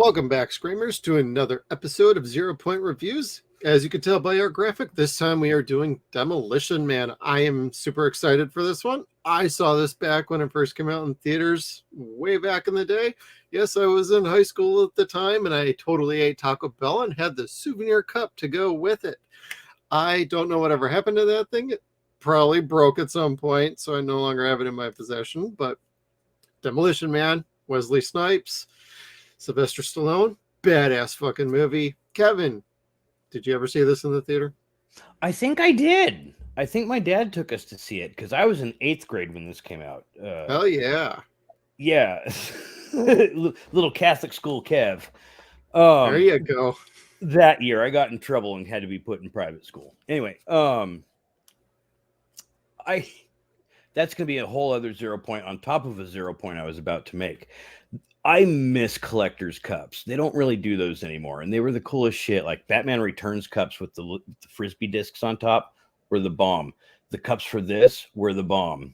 Welcome back, Screamers, to another episode of 0 Point Reviews. As you can tell by our graphic, this time we are doing Demolition Man. I am super excited for this one. I saw this back when it first came out in theaters way back in the day. Yes, I was in high school at the time, and I totally ate Taco Bell and had the Souvenir Cup to go with it. I don't know whatever happened to that thing. It probably broke at some point, so I no longer have it in my possession. But Demolition Man, Wesley Snipes, Sylvester Stallone, badass fucking movie. Kevin, did you ever see this in the theater? I think I did. I think my dad took us to see it because I was in 8th grade when this came out. Hell yeah. Yeah. Little Catholic school Kev. There you go. That year I got in trouble and had to be put in private school. Anyway, that's going to be a whole other 0 Point on top of a 0 Point I was about to make. I miss collector's cups. They don't really do those anymore. And they were the coolest shit. Like Batman Returns cups with the Frisbee discs on top were the bomb. The cups for this were the bomb.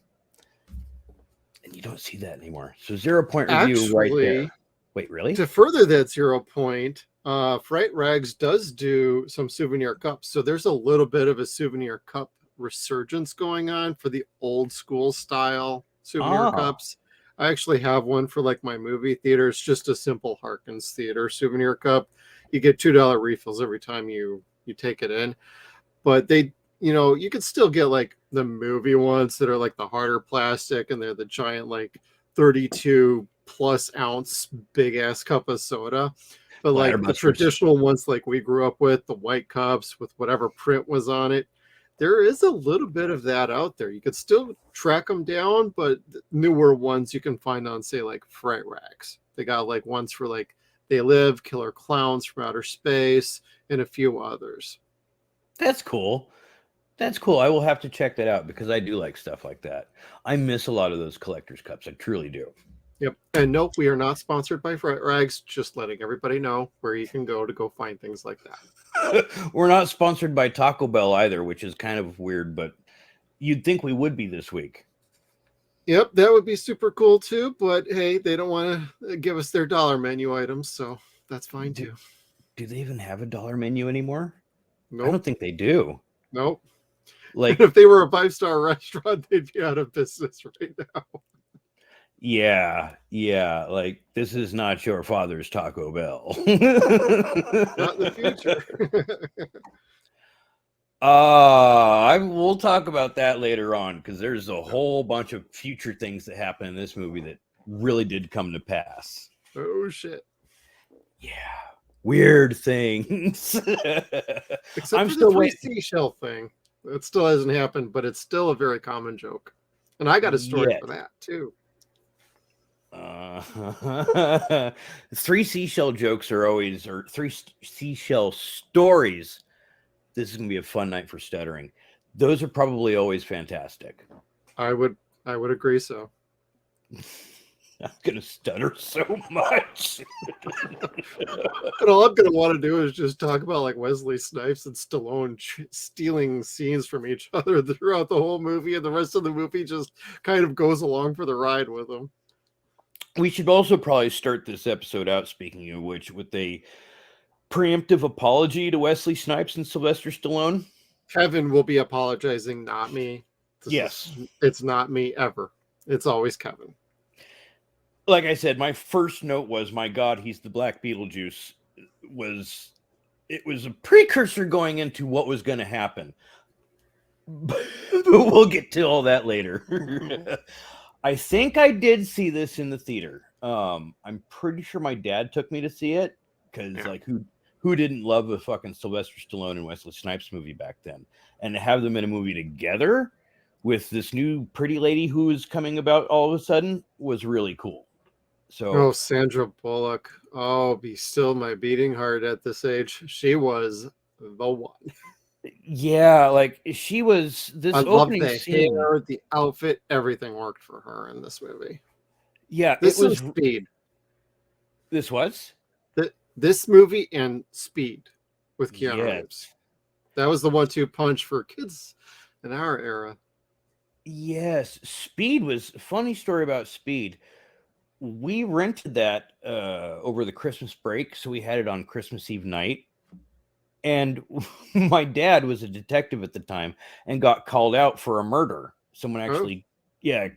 And you don't see that anymore. So 0 Point review right there. Wait, really? To further that 0 Point, Fright Rags does do some souvenir cups. So there's a little bit of a souvenir cup resurgence going on for the old school style souvenir cups. I actually have one for like my movie theater. It's just a simple Harkins Theater souvenir cup. You get $2 refills every time you take it in. But they, you could still get like the movie ones that are like the harder plastic and they're the giant like 32 plus ounce big ass cup of soda. But like the traditional ones like we grew up with, the white cups with whatever print was on it, there is a little bit of that out there. You could still track them down, but newer ones you can find on, say, like Fright Rags. They got like ones for like They Live, Killer Clowns from Outer Space, and a few others. That's cool. That's cool. I will have to check that out because I do like stuff like that. I miss a lot of those collector's cups. I truly do. Yep. And nope, we are not sponsored by Fright Rags. Just letting everybody know where you can go find things like that. We're not sponsored by Taco Bell either, which is kind of weird, but you'd think we would be this week. Yep, that would be super cool too. But hey, they don't want to give us their dollar menu items, so that's fine too. Do they even have a dollar menu anymore? Nope. I don't think they do. Nope. Like if they were a 5-star restaurant, they'd be out of business right now. Yeah. Like, this is not your father's Taco Bell. Not in the future. We'll talk about that later on because there's a whole bunch of future things that happen in this movie that really did come to pass. Oh, shit. Yeah. Weird things. Except I'm for still the seashell thing. It still hasn't happened, but it's still a very common joke. And I got a story for that, too. 3 seashell jokes are always, or 3 seashell stories. This is gonna be a fun night for stuttering. Those are probably always fantastic. I would agree so. I'm gonna stutter so much. But all I'm gonna want to do is just talk about like Wesley Snipes and Stallone stealing scenes from each other throughout the whole movie, and the rest of the movie just kind of goes along for the ride with them. We should also probably start this episode out, speaking of which, with a preemptive apology to Wesley Snipes and Sylvester Stallone. Kevin will be apologizing, not me. It's not me ever. It's always Kevin. Like I said, my first note was, my God, he's the Black Beetlejuice. It was a precursor going into what was going to happen. But we'll get to all that later. I think I did see this in the theater. I'm pretty sure my dad took me to see it because, like, who didn't love a fucking Sylvester Stallone and Wesley Snipes movie back then? And to have them in a movie together with this new pretty lady who is coming about all of a sudden was really cool. So, Sandra Bullock. Oh, be still my beating heart at this age. She was the one. Yeah, like she was this opening love the scene. Hair, the outfit, everything worked for her in this movie. Yeah, this was Speed. This was this movie and Speed with Keanu Reeves. That was the 1-2 punch for kids in our era. Yes, Speed was funny story about Speed. we rented that over the Christmas break, so we had it on Christmas Eve night. And my dad was a detective at the time and got called out for a murder. Someone actually,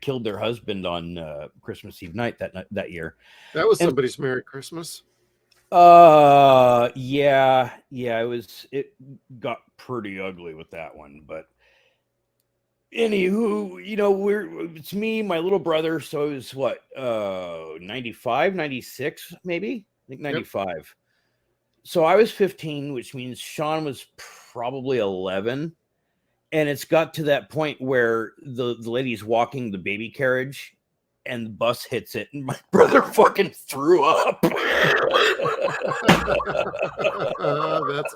killed their husband on Christmas Eve night that year. That was And somebody's Merry Christmas. It got pretty ugly with that one, but anywho, it's me, my little brother, so it was what, 95, 96, maybe? I think 95. Yep. So I was 15, which means Sean was probably 11. And it's got to that point where the lady's walking the baby carriage and the bus hits it, and my brother fucking threw up. That's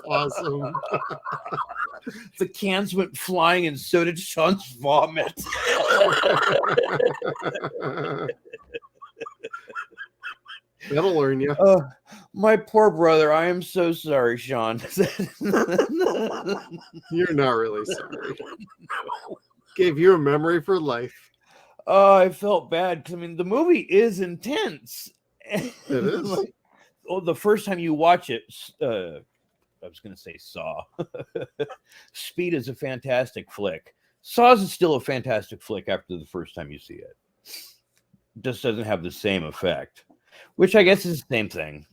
awesome. The cans went flying, and so did Sean's vomit. That'll learn you. My poor brother. I am so sorry, Sean. You're not really sorry. No. Gave you a memory for life. I felt bad because the movie is intense. It is. The first time you watch it, I was going to say Saw. Speed is a fantastic flick. Saw is still a fantastic flick after the first time you see it. Just doesn't have the same effect, which I guess is the same thing.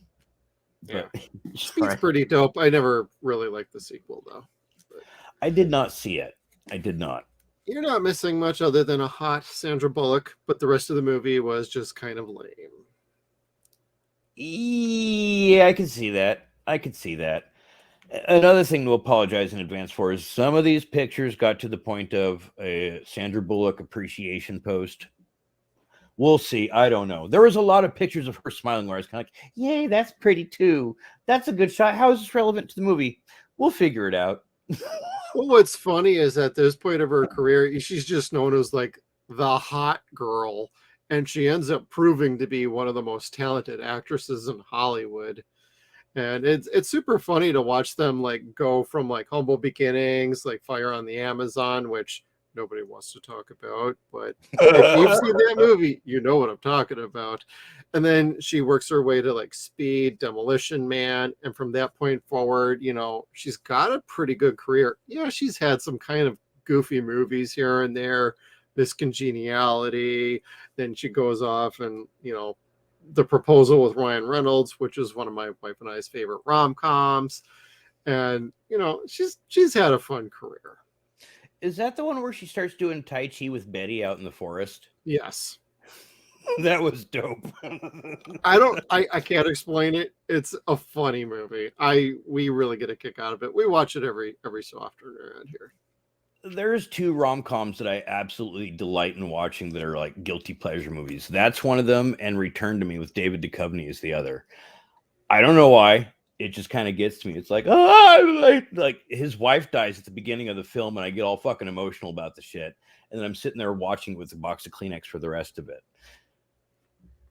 Yeah, Speed's pretty dope. I never really liked the sequel though. But I did not see it. I did not. You're not missing much other than a hot Sandra Bullock, but the rest of the movie was just kind of lame. Yeah, I can see that. Another thing to apologize in advance for is some of these pictures got to the point of a Sandra Bullock appreciation post. We'll see. I don't know. There was a lot of pictures of her smiling where I was kind of like, yay, that's pretty too. That's a good shot. How is this relevant to the movie? We'll figure it out. Well, what's funny is at this point of her career, she's just known as like the hot girl, and she ends up proving to be one of the most talented actresses in Hollywood. And it's super funny to watch them like go from like humble beginnings, like Fire on the Amazon, which nobody wants to talk about, but if you've seen that movie, you know what I'm talking about. And then she works her way to like Speed, Demolition Man, and from that point forward, she's got a pretty good career. Yeah, she's had some kind of goofy movies here and there, Miss Congeniality. Then she goes off and The Proposal with Ryan Reynolds, which is one of my wife and I's favorite rom-coms. And she's had a fun career. Is that the one where she starts doing Tai Chi with Betty out in the forest? Yes. That was dope. I can't explain it. It's a funny movie. We really get a kick out of it. We watch it every so often around here. There's two rom-coms that I absolutely delight in watching that are like guilty pleasure movies. That's one of them, and Return to Me with David Duchovny is the other. I don't know why. It just kind of gets to me. It's like, like his wife dies at the beginning of the film, and I get all fucking emotional about the shit. And then I'm sitting there watching with a box of Kleenex for the rest of it.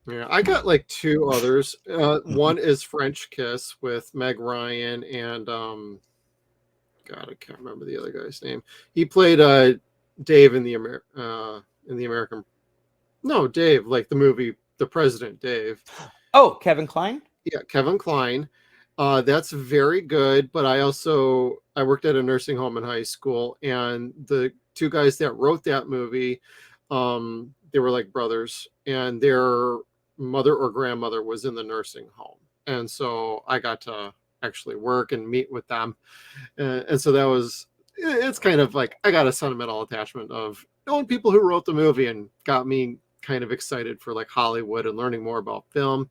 Yeah, I got like two others. One is French Kiss with Meg Ryan and God, I can't remember the other guy's name. He played Dave in the American. No, Dave, like the movie The President Dave. Oh, Kevin Klein? Yeah, Kevin Klein. That's very good, but I worked at a nursing home in high school, and the two guys that wrote that movie, they were like brothers, and their mother or grandmother was in the nursing home. And so I got to actually work and meet with them. And so it's kind of like, I got a sentimental attachment of knowing people who wrote the movie and got me kind of excited for like Hollywood and learning more about film.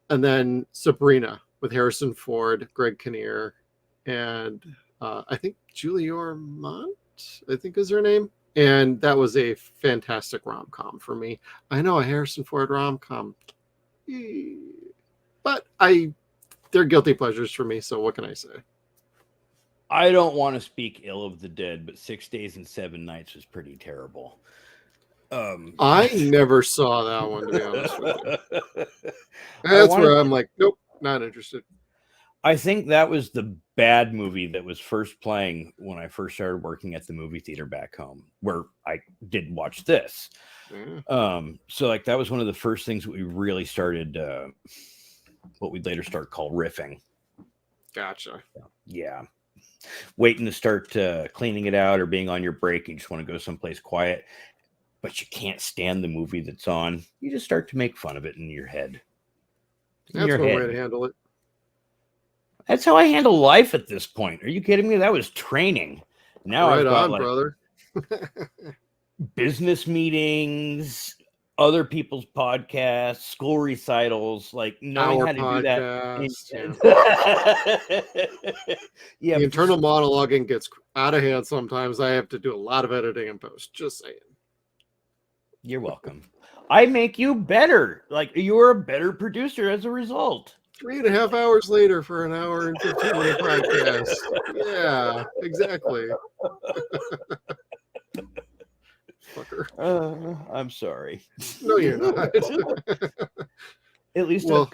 And then Sabrina with Harrison Ford, Greg Kinnear, and I think Julie Ormond, I think is her name. And that was a fantastic rom-com for me. I know a Harrison Ford rom-com, but they're guilty pleasures for me. So what can I say? I don't want to speak ill of the dead, but 6 Days and 7 Nights was pretty terrible. I never saw that one, to be honest with you. That's where I'm like, nope, not interested. I think that was the bad movie that was first playing when I first started working at the movie theater back home, where I did watch this. So like that was one of the first things that we really started, what we'd later start call riffing. Gotcha. Yeah. Waiting to start cleaning it out or being on your break. You just want to go someplace quiet, but you can't stand the movie that's on. You just start to make fun of it in your head. That's one way to handle it. That's how I handle life at this point. Are you kidding me? That was training. Now right I've got on, like brother. business meetings, other people's podcasts, school recitals, like knowing Our how to podcast, do that. Yeah. The internal monologuing gets out of hand sometimes. I have to do a lot of editing and post. Just saying. You're welcome. I make you better. Like you're a better producer as a result. 3.5 hours later for an hour and 15-minute podcast. Yeah, exactly. Fucker. I'm sorry. No, you're not. At least I've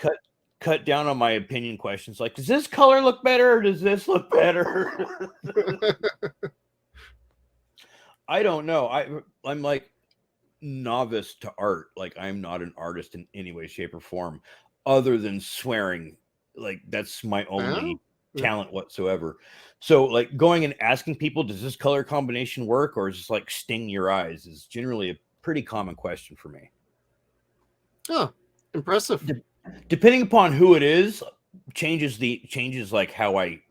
cut down on my opinion questions. Like, does this color look better or does this look better? I don't know. I'm like novice to art. Like I'm not an artist in any way, shape, or form, other than swearing. Like that's my only talent whatsoever. So like going and asking people, does this color combination work, or is this like sting your eyes, is generally a pretty common question for me. Oh, impressive. Depending upon who it is, changes like how I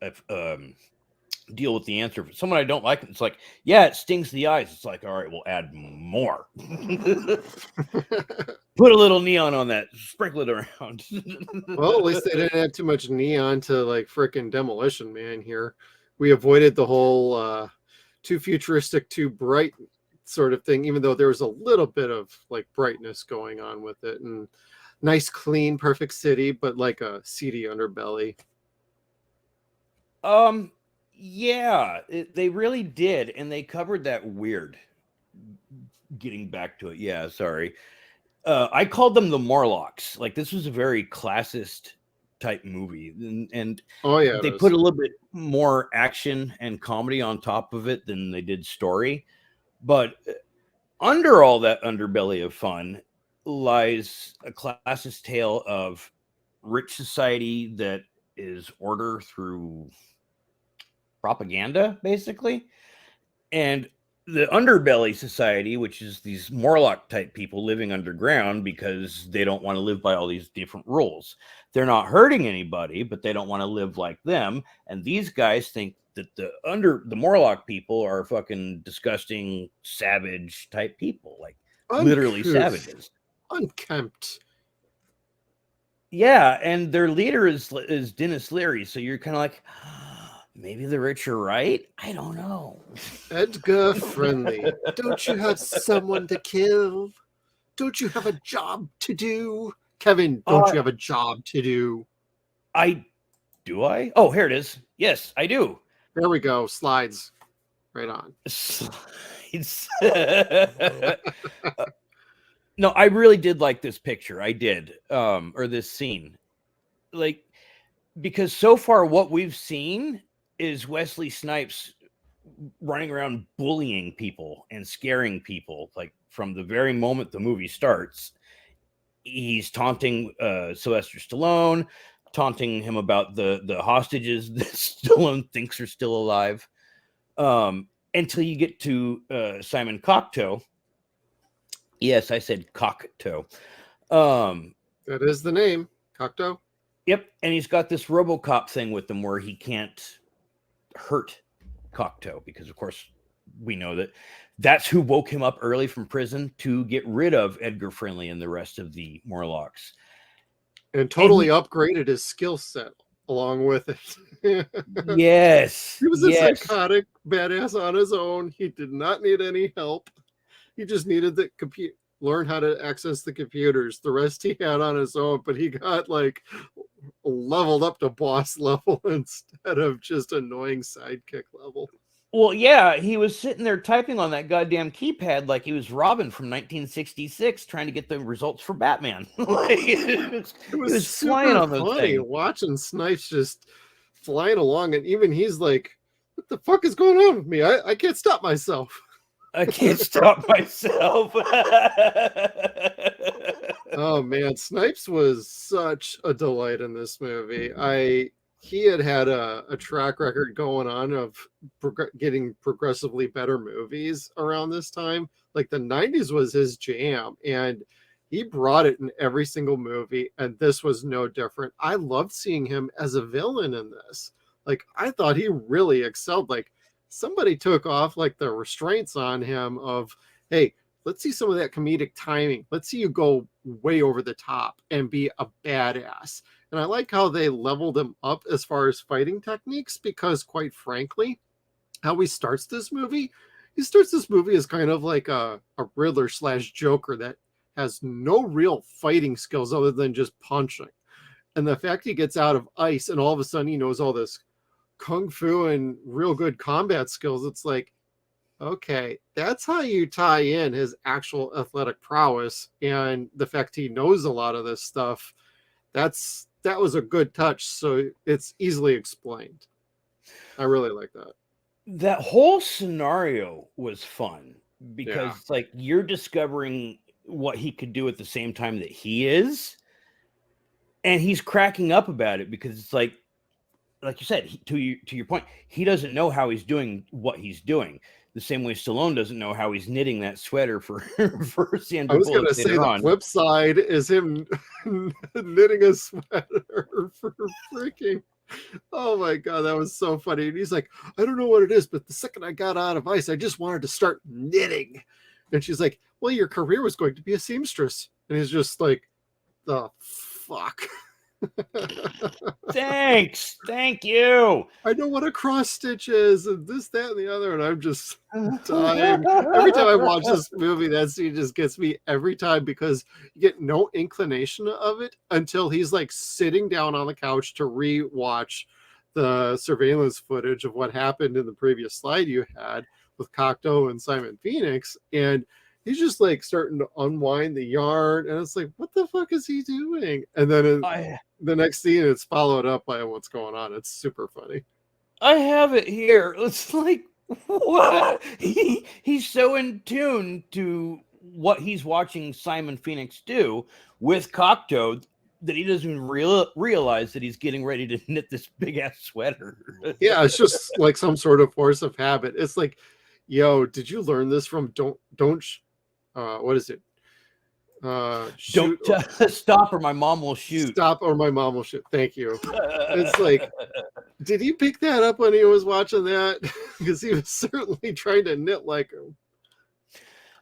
deal with the answer. For someone I don't like, it's like, yeah, it stings the eyes. It's like, all right, we'll add more. Put a little neon on that, sprinkle it around. Well, at least they didn't add too much neon to like frickin' Demolition Man here. We avoided the whole too futuristic, too bright sort of thing, even though there was a little bit of like brightness going on with it, and nice, clean, perfect city, but like a seedy underbelly. Yeah, they really did, and they covered that weird. Getting back to it, yeah, sorry. I called them the Morlocks. Like this was a very classist type movie, and oh yeah, they put a little bit more action and comedy on top of it than they did story. But under all that underbelly of fun lies a classist tale of rich society that is order through propaganda, basically, and the Underbelly Society, which is these Morlock type people living underground because they don't want to live by all these different rules. They're not hurting anybody, but they don't want to live like them. And these guys think that the Morlock people are fucking disgusting, savage type people, like literally savages, unkempt. Yeah, and their leader is Dennis Leary. So you're kind of like, maybe the rich are right. I don't know. Edgar Friendly, don't you have someone to kill? Don't you have a job to do? Kevin, don't you have a job to do? Do I? Oh, here it is. Yes, I do. There we go. Slides. Right on. Slides. No, I really did like this picture. I did. Or this scene. Like, because so far what we've seen is Wesley Snipes running around bullying people and scaring people. Like from the very moment the movie starts, he's taunting Sylvester Stallone, taunting him about the hostages that Stallone thinks are still alive. Until you get to Simon Cocteau. Yes, I said Cocteau. That is the name, Cocteau. Yep, and he's got this RoboCop thing with him where he can't hurt Cocteau because, of course, we know that that's who woke him up early from prison to get rid of Edgar Friendly and the rest of the Morlocks. And totally upgraded his skill set along with it. Yes. He was a psychotic badass on his own. He did not need any help. He just needed the learn how to access the computers. The rest he had on his own, but he got like leveled up to boss level instead of just annoying sidekick level. Well, yeah, he was sitting there typing on that goddamn keypad like he was Robin from 1966 trying to get the results for Batman. Like, it was flying on those things. Watching Snipes just flying along, and even he's like, what the fuck is going on with me? I can't stop myself. I can't stop myself. Oh man, Snipes was such a delight in this movie. He had a track record going on of getting progressively better movies around this time. Like the 90s was his jam, and he brought it in every single movie, and this was no different. I loved seeing him as a villain in this. Like I thought he really excelled. Like somebody took off like the restraints on him of, hey, let's see some of that comedic timing. Let's see you go way over the top and be a badass. And I like how they leveled him up as far as fighting techniques, because quite frankly, how he starts this movie as kind of like a Riddler / Joker that has no real fighting skills other than just punching. And the fact he gets out of ice and all of a sudden he knows all this kung fu and real good combat skills, it's like, okay, that's how you tie in his actual athletic prowess and the fact he knows a lot of this stuff. That was a good touch, so it's easily explained. I really like that. That whole scenario was fun because like you're discovering what he could do at the same time that he is, and he's cracking up about it because it's like you said, to your point, he doesn't know how he's doing what he's doing. The same way Stallone doesn't know how he's knitting that sweater for Sandra Bullock. I was going to say the flip side is him knitting a sweater for freaking. Oh my God, that was so funny. And he's like, I don't know what it is, but the second I got out of ice, I just wanted to start knitting. And she's like, well, your career was going to be a seamstress. And he's just like, the fuck. Thanks. Thank you. I know what a cross stitch is, and this, that, and the other, and I'm just dying. Every time I watch this movie, that scene just gets me every time, because you get no inclination of it until he's like sitting down on the couch to re-watch the surveillance footage of what happened in the previous slide you had with Cocteau and Simon Phoenix, and he's just like starting to unwind the yarn, and it's like, what the fuck is he doing? And then the next scene, it's followed up by what's going on. It's super funny. I have it here. It's like, what? He's so in tune to what he's watching Simon Phoenix do with Cocteau that he doesn't even realize that he's getting ready to knit this big ass sweater. Yeah, it's just like some sort of force of habit. It's like, yo, did you learn this from what is it? Don't stop or my mom will shoot. Stop or my mom will shoot. Thank you. It's like, did he pick that up when he was watching that? Because he was certainly trying to knit like him.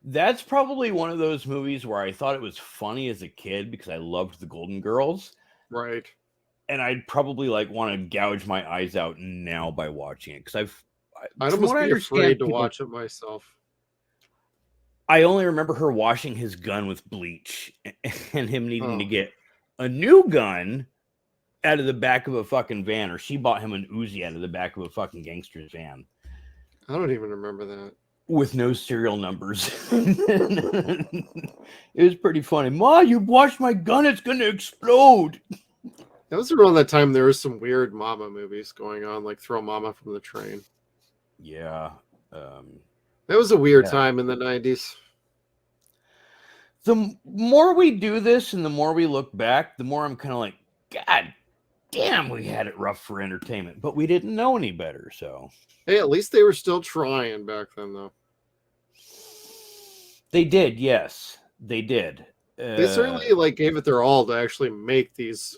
That's probably one of those movies where I thought it was funny as a kid because I loved the Golden Girls. Right. And I'd probably like want to gouge my eyes out now by watching it, because I'd almost be afraid to watch it myself. I only remember her washing his gun with bleach and him needing to get a new gun out of the back of a fucking van, or she bought him an Uzi out of the back of a fucking gangster's van. I don't even remember that. With no serial numbers. It was pretty funny. Ma, you washed my gun, it's going to explode. That was around that time there was some weird mama movies going on, like Throw Mama from the Train. Yeah. That was a weird time in the 90s. The more we do this and the more we look back, the more I'm kind of like, God damn, we had it rough for entertainment, but we didn't know any better. So, hey, at least they were still trying back then, though. They did, yes, they did. They certainly gave it their all to actually make these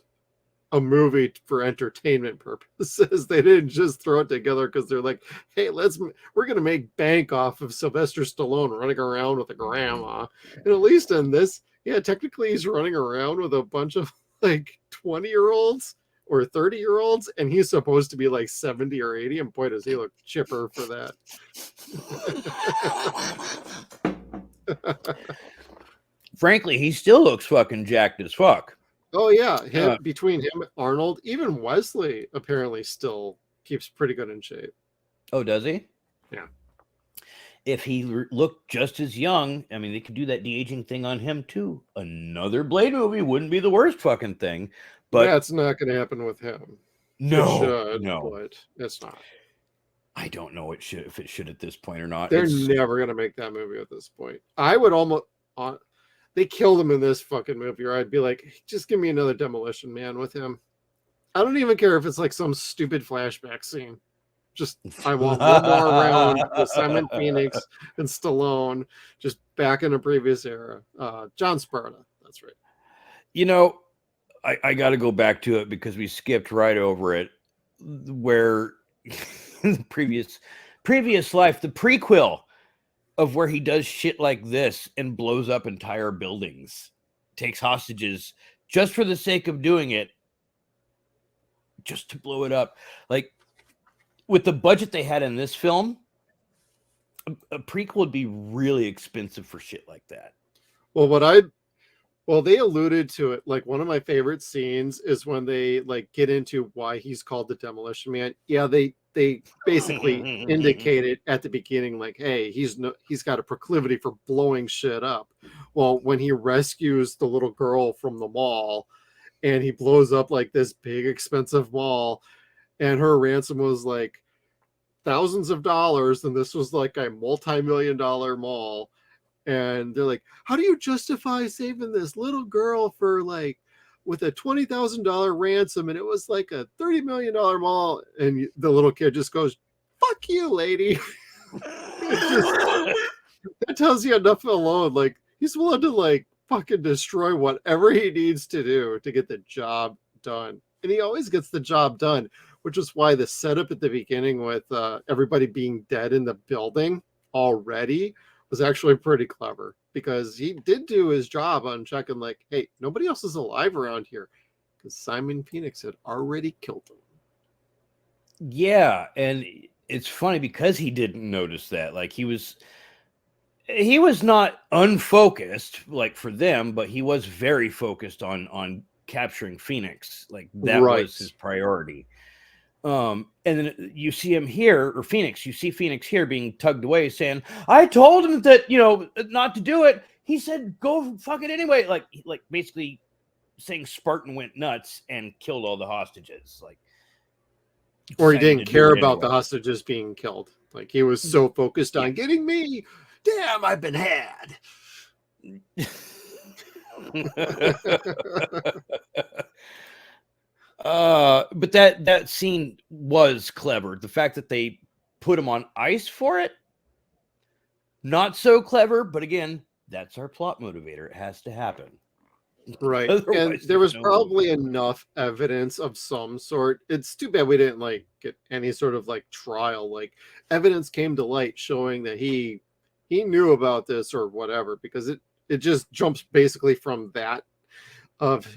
a movie for entertainment purposes. They didn't just throw it together because they're like, hey, we're going to make bank off of Sylvester Stallone running around with a grandma. And at least in this, technically he's running around with a bunch of 20-year-olds or 30-year-olds, and he's supposed to be 70 or 80, and boy, does he look chipper for that. Frankly, he still looks fucking jacked as fuck. Oh yeah, between him and Arnold, even Wesley apparently still keeps pretty good in shape. Oh, does he? Yeah. If he looked just as young, I mean, they could do that de-aging thing on him too. Another Blade movie wouldn't be the worst fucking thing, but that's not going to happen with him. should, no. but it's not. I don't know if it should at this point or not. They're never gonna make that movie at this point. I would almost. They killed him in this fucking movie, or I'd be like, just give me another Demolition Man with him. I don't even care if it's like some stupid flashback scene. Just I want one more round with Simon Phoenix and Stallone, just back in a previous era. John Sparta, that's right. You know, I got to go back to it because we skipped right over it. Where the previous life, the prequel of where he does shit like this and blows up entire buildings, takes hostages just for the sake of doing it, just to blow it up. Like, with the budget they had in this film, a prequel would be really expensive for shit like that. Well, they alluded to it. Like, one of my favorite scenes is when they like get into why he's called the Demolition Man. Yeah, they basically indicated at the beginning, like, hey, he's got a proclivity for blowing shit up. Well, when he rescues the little girl from the mall and he blows up like this big expensive mall, and her ransom was like thousands of dollars, and this was like a multi-million-dollar mall. And they're like, how do you justify saving this little girl for like with a $20,000 ransom? And it was like a $30 million mall. And the little kid just goes, fuck you, lady. That tells you enough alone. Like, he's willing to like fucking destroy whatever he needs to do to get the job done. And he always gets the job done, which is why the setup at the beginning with everybody being dead in the building already was actually pretty clever, because he did do his job on checking like, hey, nobody else is alive around here, because Simon Phoenix had already killed him. Yeah, and it's funny because he didn't notice that. Like, he was not unfocused like for them, but he was very focused on capturing Phoenix. Like, that was his priority. And then you see him here, or Phoenix, you see Phoenix here being tugged away saying, I told him that, not to do it. He said, go fuck it anyway. Like basically saying Spartan went nuts and killed all the hostages. Like, or he didn't care about the hostages being killed. Like, he was so focused on getting me. Damn, I've been had. But that scene was clever. The fact that they put him on ice for it, not so clever. But again, that's our plot motivator. It has to happen, right? And there was probably enough evidence of some sort. It's too bad we didn't like get any sort of like trial. Like, evidence came to light showing that he knew about this or whatever, because it just jumps basically from that of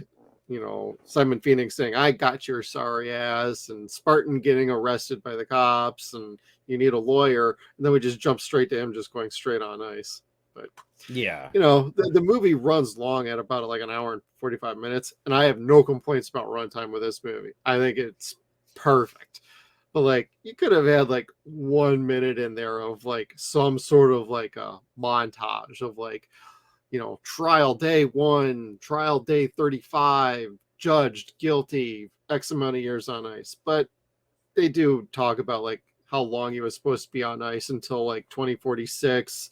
Simon Phoenix saying, I got your sorry ass, and Spartan getting arrested by the cops, and you need a lawyer. And then we just jump straight to him just going straight on ice. But yeah, the movie runs long at about like an hour and 45 minutes. And I have no complaints about runtime with this movie. I think it's perfect. But like, you could have had like 1 minute in there of like some sort of like a montage of like, trial day 1, trial day 35, judged guilty, X amount of years on ice. But they do talk about like how long he was supposed to be on ice until like 2046.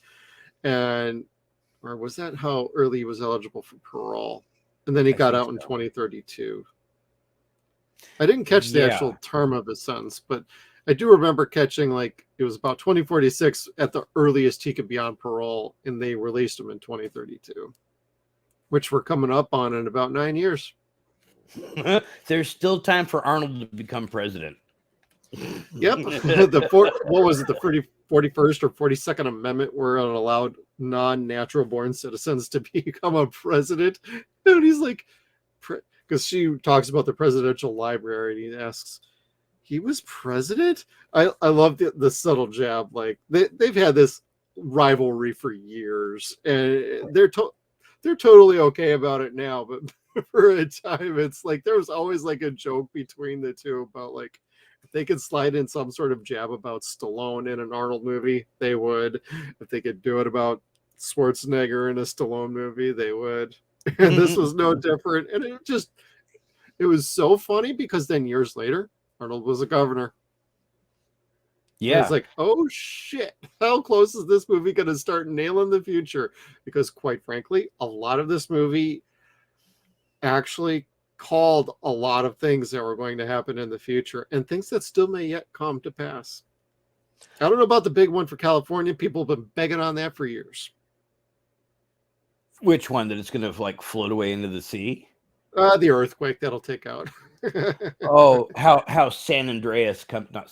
Or was that how early he was eligible for parole? And then he got out in 2032. I didn't catch the actual term of his sentence, but I do remember catching like it was about 2046 at the earliest he could be on parole, and they released him in 2032, which we're coming up on in about 9 years. There's still time for Arnold to become president. Yep. What was it? The 41st or 42nd Amendment, where it allowed non-natural born citizens to become a president. And he's like, because she talks about the presidential library, and he asks, he was president? I love the subtle jab. Like, they've had this rivalry for years, and they're totally okay about it now. But for a time, it's like there was always like a joke between the two about like, if they could slide in some sort of jab about Stallone in an Arnold movie, they would. If they could do it about Schwarzenegger in a Stallone movie, they would. And this was no different. And it was so funny, because then years later, Arnold was a governor. And Yeah. it's like, oh shit, how close is this movie going to start nailing the future? Because quite frankly, a lot of this movie actually called a lot of things that were going to happen in the future and things that still may yet come to pass. I don't know about the big one for California. People have been begging on that for years. Which one? That it's going to like float away into the sea? The earthquake that'll take out. Oh, how San Angeles comes to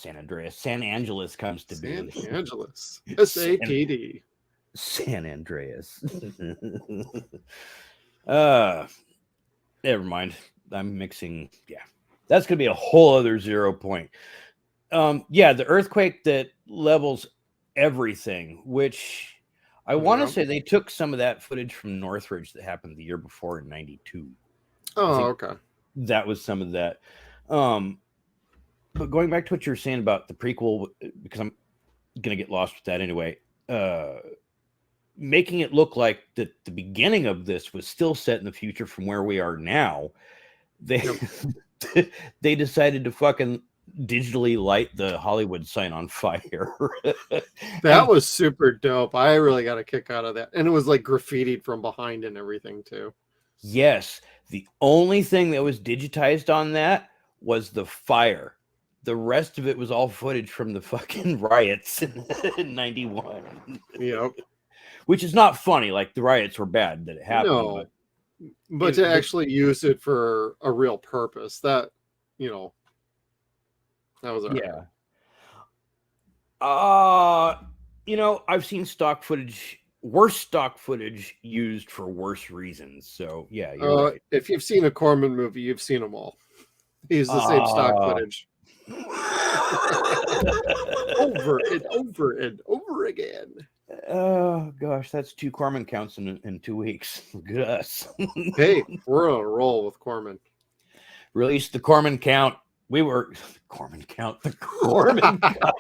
San be. Angeles. SATD. San Andreas. Never mind. I'm mixing. Yeah. That's going to be a whole other 0 Point. Yeah, the earthquake that levels everything, which I want to say they took some of that footage from Northridge that happened the year before in 92. Oh, okay. That was some of that. But going back to what you were saying about the prequel, because I'm going to get lost with that anyway, making it look like that the beginning of this was still set in the future from where we are now, they they decided to fucking digitally light the Hollywood sign on fire. That was super dope. I really got a kick out of that. And it was like graffitied from behind and everything too. Yes. The only thing that was digitized on that was the fire. The rest of it was all footage from the fucking riots in 91. Yep. Which is not funny. Like, the riots were bad that it happened. No, but to actually use it for a real purpose, that, you know, that was yeah. You know, I've seen worse stock footage used for worse reasons. So yeah, you're right. If you've seen a Corman movie, you've seen them all. He's the same stock footage. Over and over and over again. Oh gosh, that's 2 Corman counts in 2 weeks. Look at us. Hey, we're on a roll with Corman. Release the Corman count. We were Corman count. The Corman count.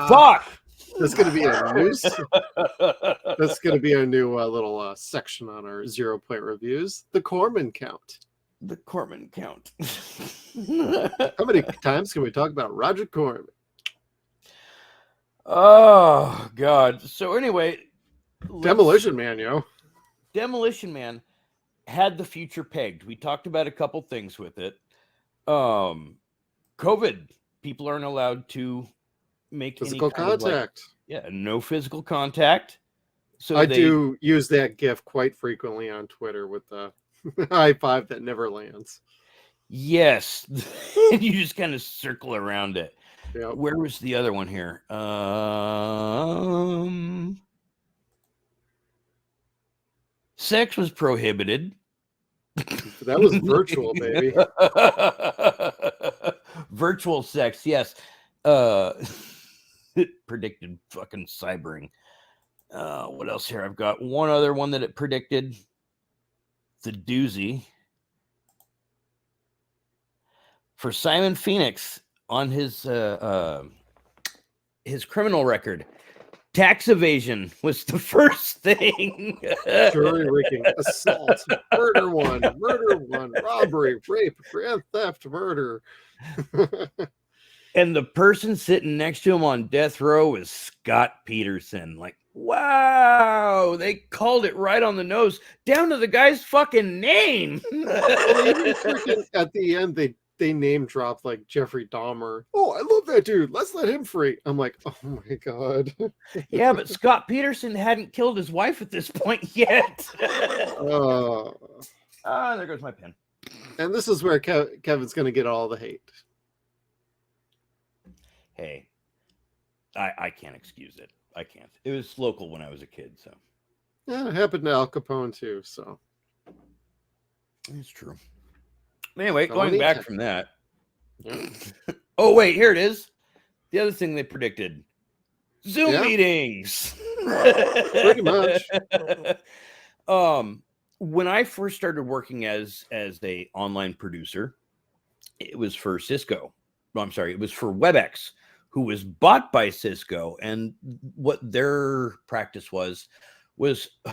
Fuck. That's gonna be a new. That's gonna be a new little section on our 0 Point reviews. The Corman count. The Corman count. How many times can we talk about Roger Corman? Oh God. So anyway, Demolition Man, yo. Demolition Man had the future pegged. We talked about a couple things with it. COVID. People aren't allowed to make physical contact. No physical contact. So I do use that GIF quite frequently on Twitter with the high five that never lands. Yes. You just kind of circle around it. Yep. Where was the other one here? Sex was prohibited. That was virtual, baby. Virtual sex, yes. It predicted fucking cybering. What else here? I've got one other one that it predicted. The doozy. For Simon Phoenix on his criminal record, tax evasion was the first thing. Jury rigging, assault, murder one, robbery, rape, grand theft, murder. And the person sitting next to him on death row is Scott Peterson. Like, wow, they called it right on the nose, down to the guy's fucking name. At the end, they name dropped like Jeffrey Dahmer. Oh, I love that dude. Let's let him free. I'm like, oh my God. Yeah, but Scott Peterson hadn't killed his wife at this point yet. There goes my pen. And this is where Kevin's going to get all the hate. Hey, I can't excuse it. I can't. It was local when I was a kid, so. Yeah, it happened to Al Capone too, so. It's true. Anyway, going back from that. Oh, wait, here it is. The other thing they predicted. Zoom meetings. Pretty much. When I first started working as a online producer, it was for Cisco. No, I'm sorry, it was for WebEx, who was bought by Cisco, and what their practice was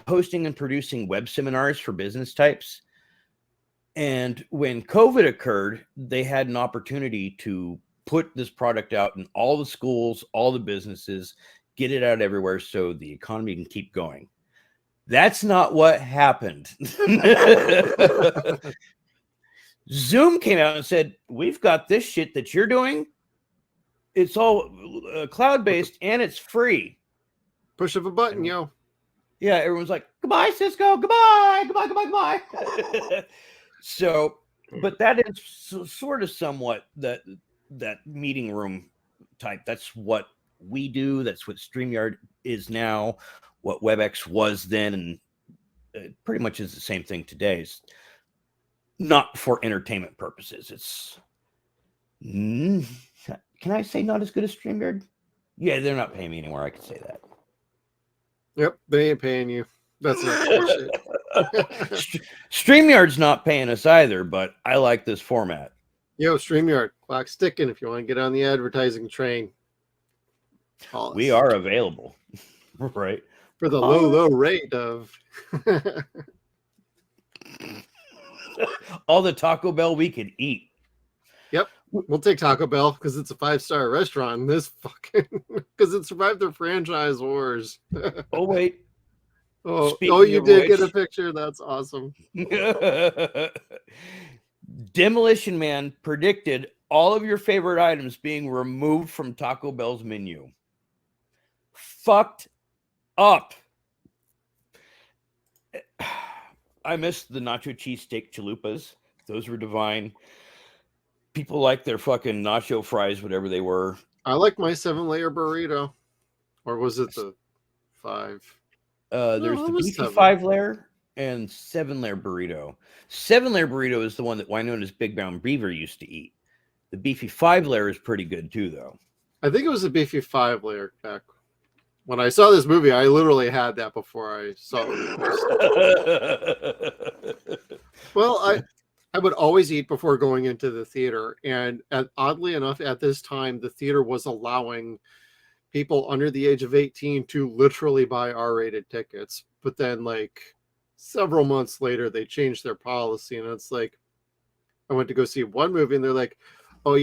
hosting and producing web seminars for business types. And when COVID occurred, they had an opportunity to put this product out in all the schools, all the businesses, get it out everywhere so the economy can keep going. That's not what happened. Zoom came out and said, we've got this shit that you're doing. It's all cloud-based and it's free. Push of a button, yo. Yeah, everyone's like, goodbye, Cisco. Goodbye, goodbye, goodbye, goodbye. So, but that is sort of somewhat that meeting room type. That's what we do. That's what StreamYard is now, what WebEx was then, and it pretty much is the same thing today. It's not for entertainment purposes. It's, can I say not as good as StreamYard? Yeah, they're not paying me anymore. I can say that. Yep, they ain't paying you. That's not bullshit. StreamYard's not paying us either, but I like this format. Yo, StreamYard, clock sticking. If you want to get on the advertising train, we are available, right? For the low rate of all the Taco Bell we could eat. Yep, we'll take Taco Bell because it's a 5-star restaurant. This fucking because it survived the franchise wars. Oh wait. Oh, you did get a picture. That's awesome. Demolition Man predicted all of your favorite items being removed from Taco Bell's menu. Fucked up. I missed the nacho cheesesteak chalupas. Those were divine. People like their fucking nacho fries, whatever they were. I like my 7-layer burrito. Or was it the 5? There's the beefy 5-layer and 7-layer burrito. 7-layer burrito is the one that Winona's Big Brown Beaver used to eat. The beefy 5-layer is pretty good too, though. I think it was a beefy 5-layer back when I saw this movie. I literally had that before I saw it. Well, I would always eat before going into the theater, and oddly enough, at this time, the theater was allowing people under the age of 18 to literally buy R-rated tickets. But then, like, several months later, they changed their policy, and it's like, I went to go see one movie, and they're like, "Oh,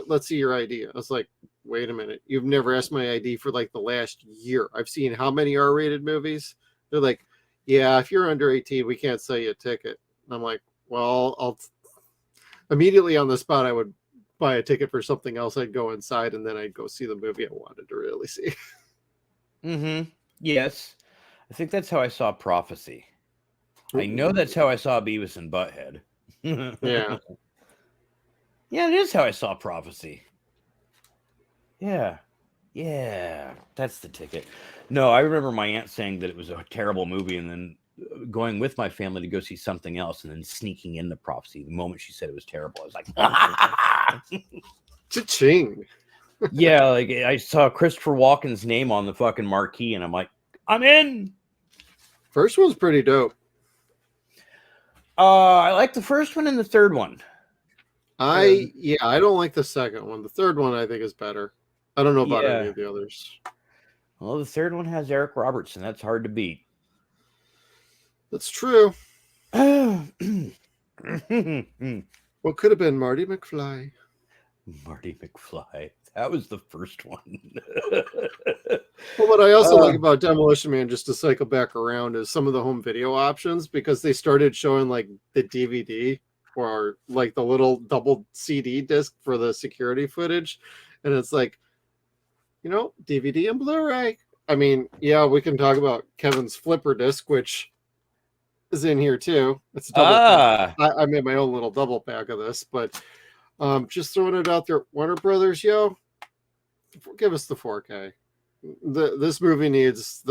let's see your ID." I was like, "Wait a minute, you've never asked my ID for like the last year. I've seen how many R-rated movies?" They're like, "Yeah, if you're under 18, we can't sell you a ticket." And I'm like, "Well, I'll immediately on the spot, I would buy a ticket for something else. I'd go inside and then I'd go see the movie I wanted to really see." Mm-hmm. Yes. I think that's how I saw Prophecy. I know that's how I saw Beavis and Butthead. Yeah. Yeah, it is how I saw Prophecy. Yeah. Yeah. That's the ticket. No, I remember my aunt saying that it was a terrible movie and then going with my family to go see something else and then sneaking in the Prophecy. The moment she said it was terrible, I was like, cha-ching. Yeah, like I saw Christopher Walken's name on the fucking marquee and I'm like, I'm in. First one's pretty dope. I like the first one and the third one. I don't like the second one. The third one I think is better. I don't know about any of the others. Well, the third one has Eric Robertson. That's hard to beat. That's true. What could have been Marty McFly? Marty McFly. That was the first one. Well, what I also like about Demolition Man, just to cycle back around, is some of the home video options, because they started showing like the DVD or like the little double CD disc for the security footage. And it's like, DVD and Blu-ray. I mean, yeah, we can talk about Kevin's flipper disc, which is in here too. It's a double pack. I made my own little double pack of this, but just throwing it out there. Warner Brothers, give us the 4K. This movie needs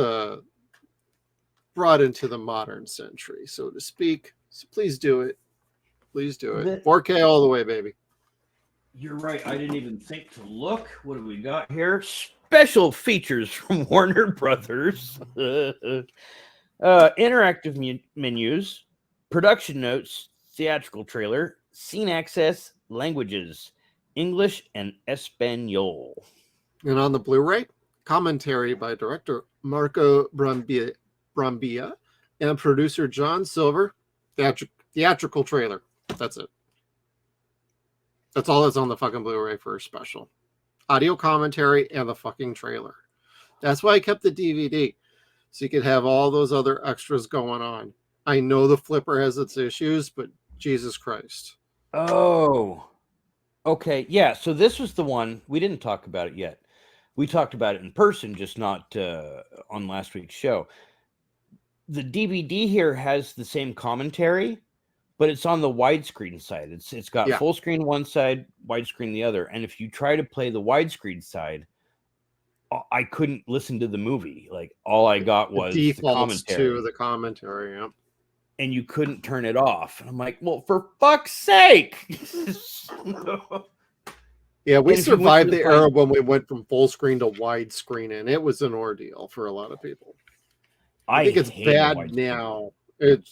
brought into the modern century, so to speak. So please do it. Please do it. 4K all the way, baby. You're right. I didn't even think to look. What have we got here? Special features from Warner Brothers. Interactive menus, production notes, theatrical trailer, scene access, languages, English and Espanol. And on the Blu-ray, commentary by director Marco Brambilla and producer John Silver, theatrical trailer. That's it. That's all that's on the fucking Blu-ray for a special. Audio commentary and the fucking trailer. That's why I kept the DVD. So you could have all those other extras going on. I know the flipper has its issues, but Jesus Christ. Oh, okay. Yeah. So this was the one. We didn't talk about it yet. We talked about it in person, just not on last week's show. The DVD here has the same commentary, but it's on the widescreen side. It's got full screen one side, widescreen the other. And if you try to play the widescreen side, I couldn't listen to the movie. Like all I got was the commentary. To the commentary, yeah. And you couldn't turn it off. And I'm like, well, for fuck's sake. Yeah, we survived the era when we went from full screen to widescreen, and it was an ordeal for a lot of people. I think it's bad now. It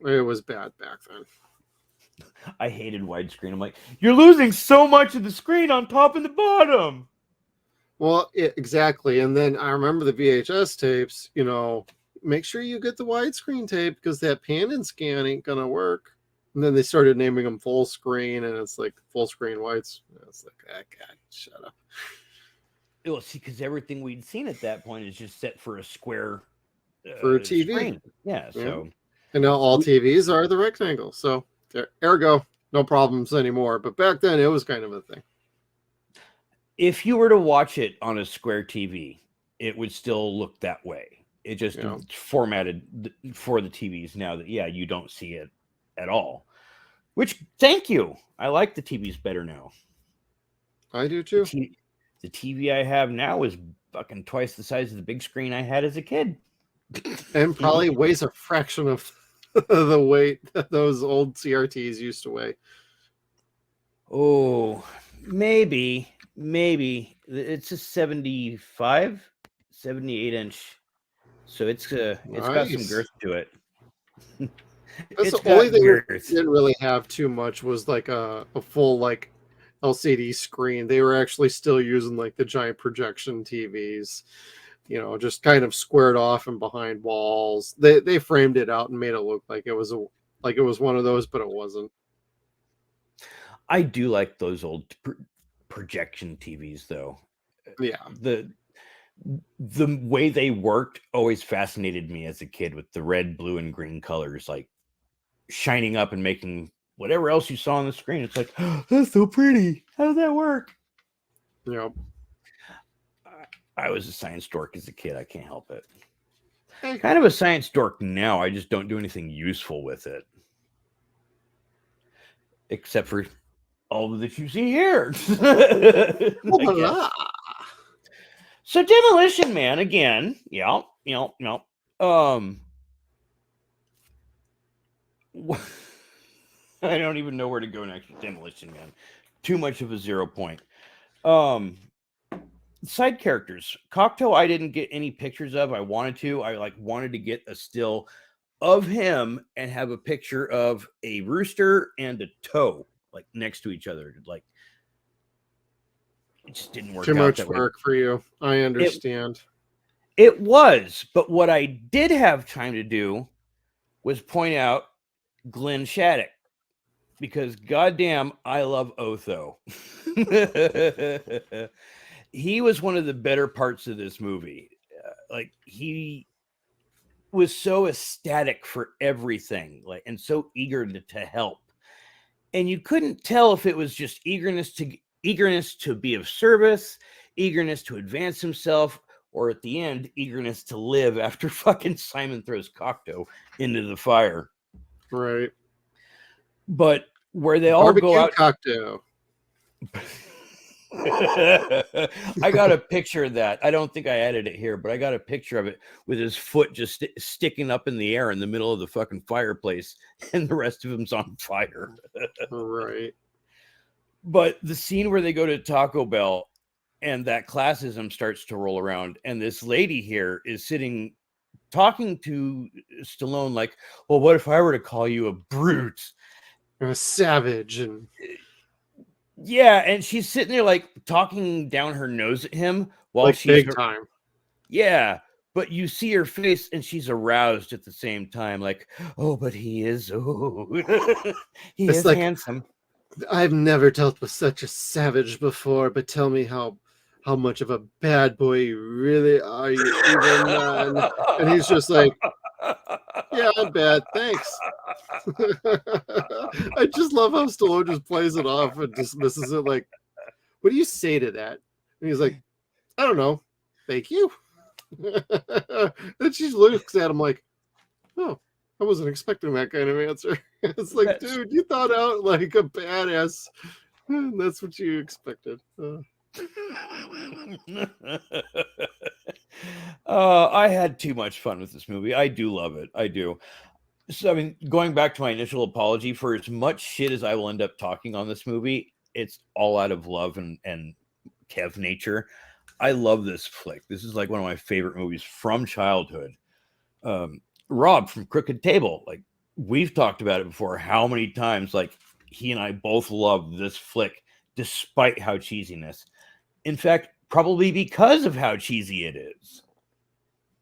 was bad back then. I hated widescreen. I'm like, you're losing so much of the screen on top and the bottom. Well, exactly. And then I remember the VHS tapes, make sure you get the widescreen tape because that pan and scan ain't going to work. And then they started naming them full screen, and it's like full screen whites. It's like, God, shut up. Well, see, because everything we'd seen at that point is just set for a square for a TV. Screen. Yeah, so. And now all TVs are the rectangle. So, ergo, no problems anymore. But back then, it was kind of a thing. If you were to watch it on a square TV, it would still look that way. It just formatted for the TVs now that, you don't see it at all. Which, thank you. I like the TVs better now. I do too. The TV I have now is fucking twice the size of the big screen I had as a kid. And probably weighs a fraction of the weight that those old CRTs used to weigh. Oh, maybe. It's a 78 inch. So it's got some girth to it. That's the only thing we didn't really have too much was like a full like LCD screen. They were actually still using like the giant projection TVs, just kind of squared off and behind walls. They framed it out and made it look like it was one of those, but it wasn't. I do like those old projection TVs though. Yeah. The way they worked always fascinated me as a kid with the red, blue, and green colors like shining up and making whatever else you saw on the screen. It's like, oh, that's so pretty. How does that work? Yeah. I was a science dork as a kid. I can't help it. Kind of a science dork now. I just don't do anything useful with it. Except for all that you see here. So Demolition Man again. Yeah. I don't even know where to go next with Demolition Man. Too much of a 0-Point. Side characters. Cocteau I didn't get any pictures of. I wanted to. I wanted to get a still of him and have a picture of a rooster and a toe next to each other. It just didn't work out. Too much work for you. I understand. It was, but what I did have time to do was point out Glenn Shattuck, because goddamn, I love Otho. He was one of the better parts of this movie. He was so ecstatic for everything, and so eager to help. And you couldn't tell if it was just eagerness to be of service, eagerness to advance himself, or at the end, eagerness to live after fucking Simon throws Cocteau into the fire. Right. But where they all go out... Cocteau. I got a picture of that. I don't think I added it here, but I got a picture of it with his foot just sticking up in the air in the middle of the fucking fireplace, and the rest of him's on fire. Right. But the scene where they go to Taco Bell and that classism starts to roll around, and this lady here is sitting talking to Stallone like, well, what if I were to call you a brute? A savage. And yeah, and she's sitting there talking down her nose at him while she's big time. Yeah, but you see her face and she's aroused at the same time, like, oh, but he is, oh, he It's is like, handsome. I've never dealt with such a savage before, but tell me how much of a bad boy you really are, you evil man. And he's just like, yeah, I'm bad, thanks. I just love how Stallone just plays it off and dismisses it like, what do you say to that? And he's like, I don't know. Thank you. And she looks at him like, oh, I wasn't expecting that kind of answer. It's like, dude, you thought out like a badass. And that's what you expected. I had too much fun with this movie. I do love it. I do. So, I mean, going back to my initial apology, for as much shit as I will end up talking on this movie, it's all out of love and Kev nature. I love this flick. This is like one of my favorite movies from childhood. Rob from Crooked Table, like, we've talked about it before, how many times, like, he and I both love this flick despite how cheesiness. In fact, probably because of how cheesy it is.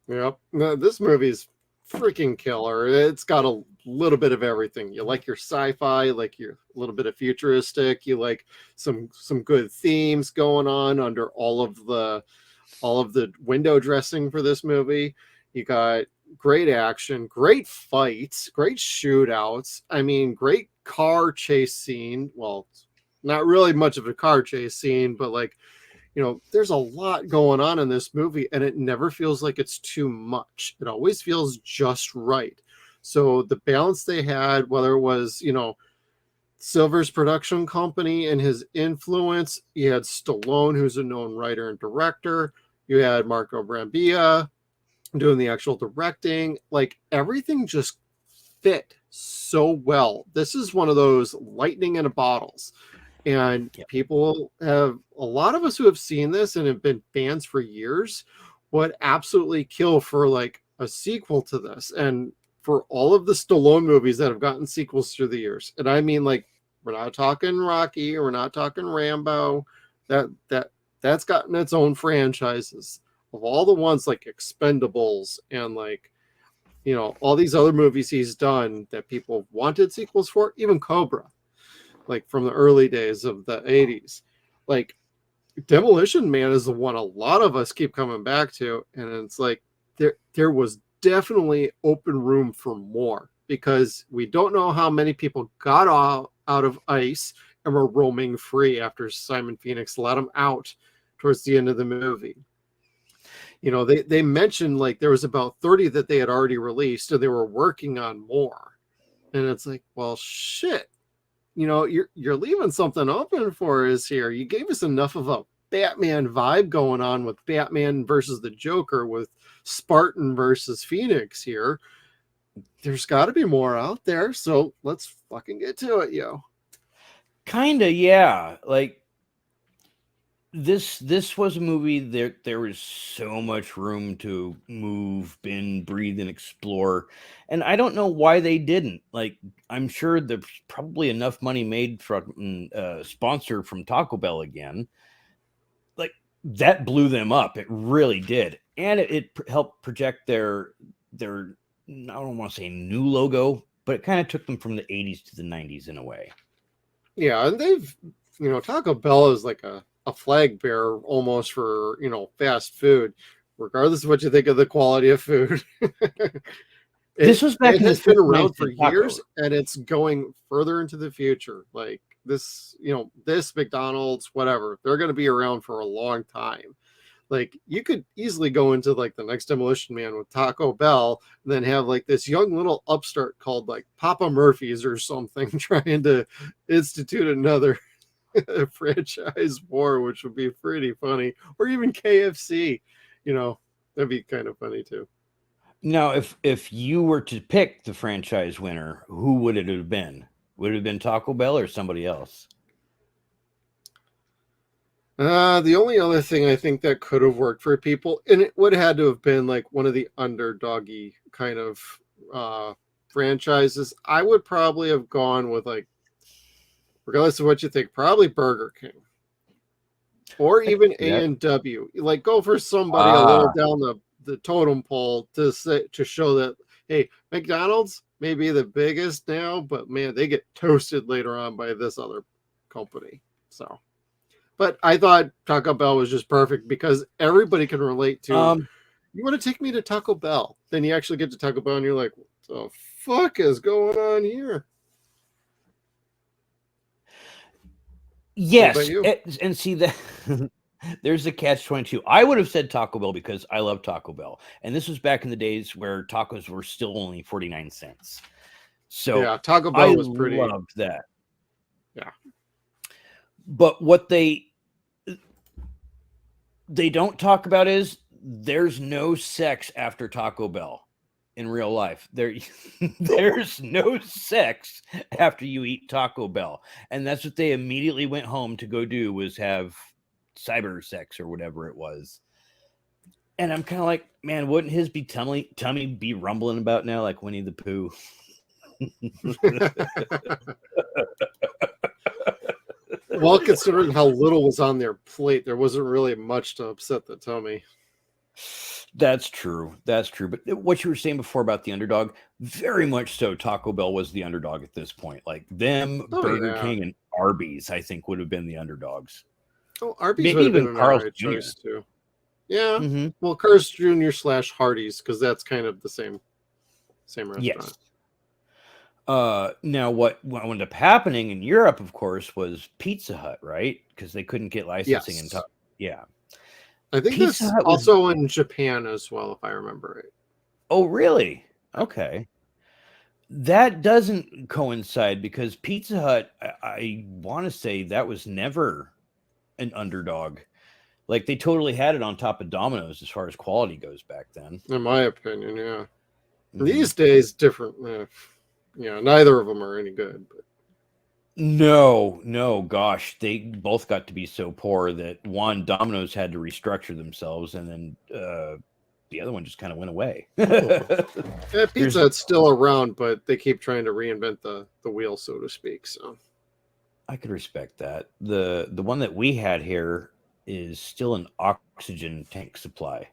Yep. No, this movie's freaking killer. It's got a little bit of everything. You like your sci-fi, like your little bit of futuristic, you like some good themes going on under all of the window dressing for this movie. You got great action, great fights, great shootouts. I mean, great car chase scene. Well, not really much of a car chase scene, but like, you know, there's a lot going on in this movie and it never feels like it's too much. It always feels just right. So the balance they had, whether it was, you know, Silver's production company and his influence, you had Stallone, who's a known writer and director. You had Marco Brambilla doing the actual directing. Like, everything just fit so well. This is one of those lightning in a bottles. And people have, a lot of us who have seen this and have been fans for years, would absolutely kill for like a sequel to this. And for all of the Stallone movies that have gotten sequels through the years. And I mean, like, we're not talking Rocky, or we're not talking Rambo. That's gotten its own franchises. Of all the ones like Expendables and like, you know, all these other movies he's done that people wanted sequels for, even Cobra, like from the early days of the 80s. Like, Demolition Man is the one a lot of us keep coming back to, and it's like there was definitely open room for more, because we don't know how many people got out of ICE and were roaming free after Simon Phoenix let them out towards the end of the movie. You know, they mentioned like there was about 30 that they had already released, and they were working on more. And it's like, well, shit. You know, you're leaving something open for us here. You gave us enough of a Batman vibe going on with Batman versus the Joker, with Spartan versus Phoenix here. There's got to be more out there, so let's fucking get to it, yo. Kinda, yeah. Like, this was a movie that there was so much room to move, bend, breathe, and explore. And I don't know why they didn't. Like, I'm sure there's probably enough money made from sponsor from Taco Bell again. Like, that blew them up. It really did. And it helped project their I don't want to say new logo, but it kind of took them from the 80s to the 90s in a way. Yeah, and they've, you know, Taco Bell is like a flag bearer almost for, you know, fast food, regardless of what you think of the quality of food. This was back it in has the been around for tacos. years, and it's going further into the future. Like this, you know, this McDonald's, whatever, they're going to be around for a long time. Like, you could easily go into like the next Demolition Man with Taco Bell, and then have like this young little upstart called like Papa Murphy's or something trying to institute another franchise war, which would be pretty funny. Or even KFC, you know, that'd be kind of funny too. Now, if you were to pick the franchise winner, who would it have been? Would it have been Taco Bell or somebody else? The only other thing I think that could have worked for people, and it would have had to have been like one of the underdoggy kind of franchises. I would probably have gone with, like, regardless of what you think, probably Burger King, or even A&W. Like, go for somebody a little down the the totem pole to show that, hey, McDonald's may be the biggest now, but man, they get toasted later on by this other company. So, but I thought Taco Bell was just perfect because everybody can relate to. You want to take me to Taco Bell? Then you actually get to Taco Bell and you're like, what the fuck is going on here? Yes, and see that there's a catch-22. I would have said Taco Bell because I love Taco Bell, and this was back in the days where tacos were still only 49 cents. So yeah, Taco Bell was pretty. I loved that. Yeah, but what they don't talk about is there's no sex after Taco Bell. In real life, there's no sex after you eat Taco Bell, and that's what they immediately went home to go do, was have cyber sex or whatever it was. And I'm kind of like, man, wouldn't his tummy be rumbling about now like Winnie the Pooh? Well, considering how little was on their plate, there wasn't really much to upset the tummy. That's true. But what you were saying before about the underdog, very much so, Taco Bell was the underdog at this point. Like them, Burger King, and Arby's, I think, would have been the underdogs. Oh, Arby's maybe would have even been Carl's right Jr. choice too. Yeah. Mm-hmm. Well, Carl's Jr. / Hardee's, because that's kind of the same restaurant. Yes. Now, what ended up happening in Europe, of course, was Pizza Hut, right? Because they couldn't get licensing in yeah. I think Pizza Hut also in Japan as well, if I remember right. Oh, really? Okay. That doesn't coincide because Pizza Hut, I want to say that was never an underdog. Like they totally had it on top of Domino's as far as quality goes back then. In my opinion, yeah. Mm-hmm. These days, different. Neither of them are any good. But. No, gosh, they both got to be so poor that Domino's had to restructure themselves, and then the other one just kind of went away. Yeah, Pizza Hut's still around, but they keep trying to reinvent the wheel, so to speak. So I could respect that. The one that we had here is still an oxygen tank supply.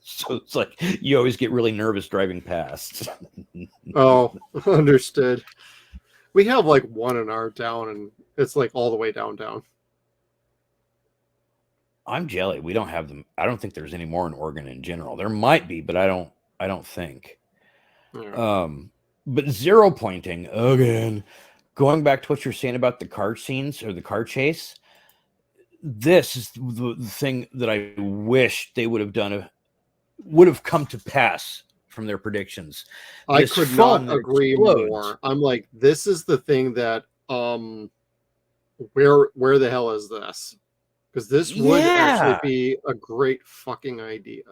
So it's like you always get really nervous driving past. Oh, understood. We have like one in our town, and it's like all the way down. I'm jelly. We don't have them. I don't think there's any more in Oregon in general. There might be, but I don't think. Yeah. But Zero.Pointing again. Going back to what you're saying about the car scenes or the car chase, this is the thing that I wish they would have done. Would have come to pass from their predictions. I could not agree more. I'm like, this is the thing that where the hell is this? Because this would actually be a great fucking idea.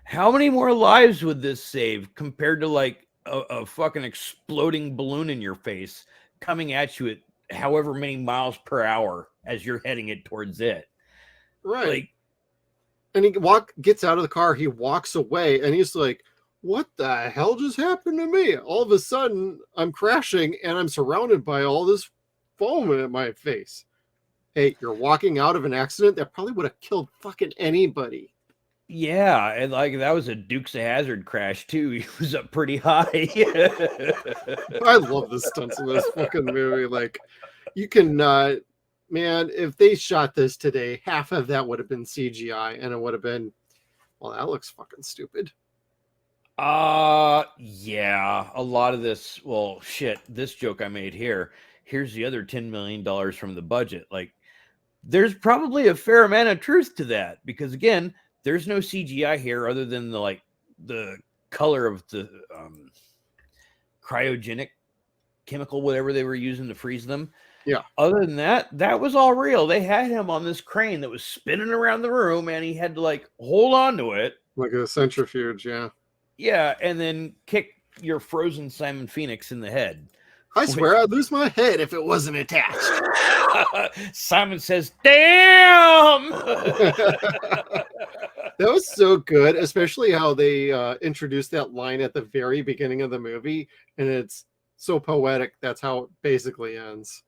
How many more lives would this save compared to like a fucking exploding balloon in your face coming at you at however many miles per hour as you're heading it towards it? Right. Like, and he gets out of the car, he walks away, and he's like, what the hell just happened to me? All of a sudden, I'm crashing, and I'm surrounded by all this foam in my face. Hey, you're walking out of an accident that probably would have killed fucking anybody. Yeah, and like that was a Dukes of Hazzard crash too. He was up pretty high. I love the stunts in this fucking movie. Like, you cannot, man, if they shot this today, half of that would have been CGI, and it would have been, well, that looks fucking stupid. Yeah, a lot of this. Well, shit, this joke I made here. Here's the other $10 million from the budget. Like, there's probably a fair amount of truth to that because again, there's no CGI here other than the color of the cryogenic chemical, whatever they were using to freeze them. Yeah. Other than that, that was all real. They had him on this crane that was spinning around the room, and he had to like hold on to it like a centrifuge. Yeah. Yeah, and then kick your frozen Simon Phoenix in the head. I swear I'd lose my head if it wasn't attached. Simon says, damn! That was so good, especially how they introduced that line at the very beginning of the movie, and it's so poetic. That's how it basically ends.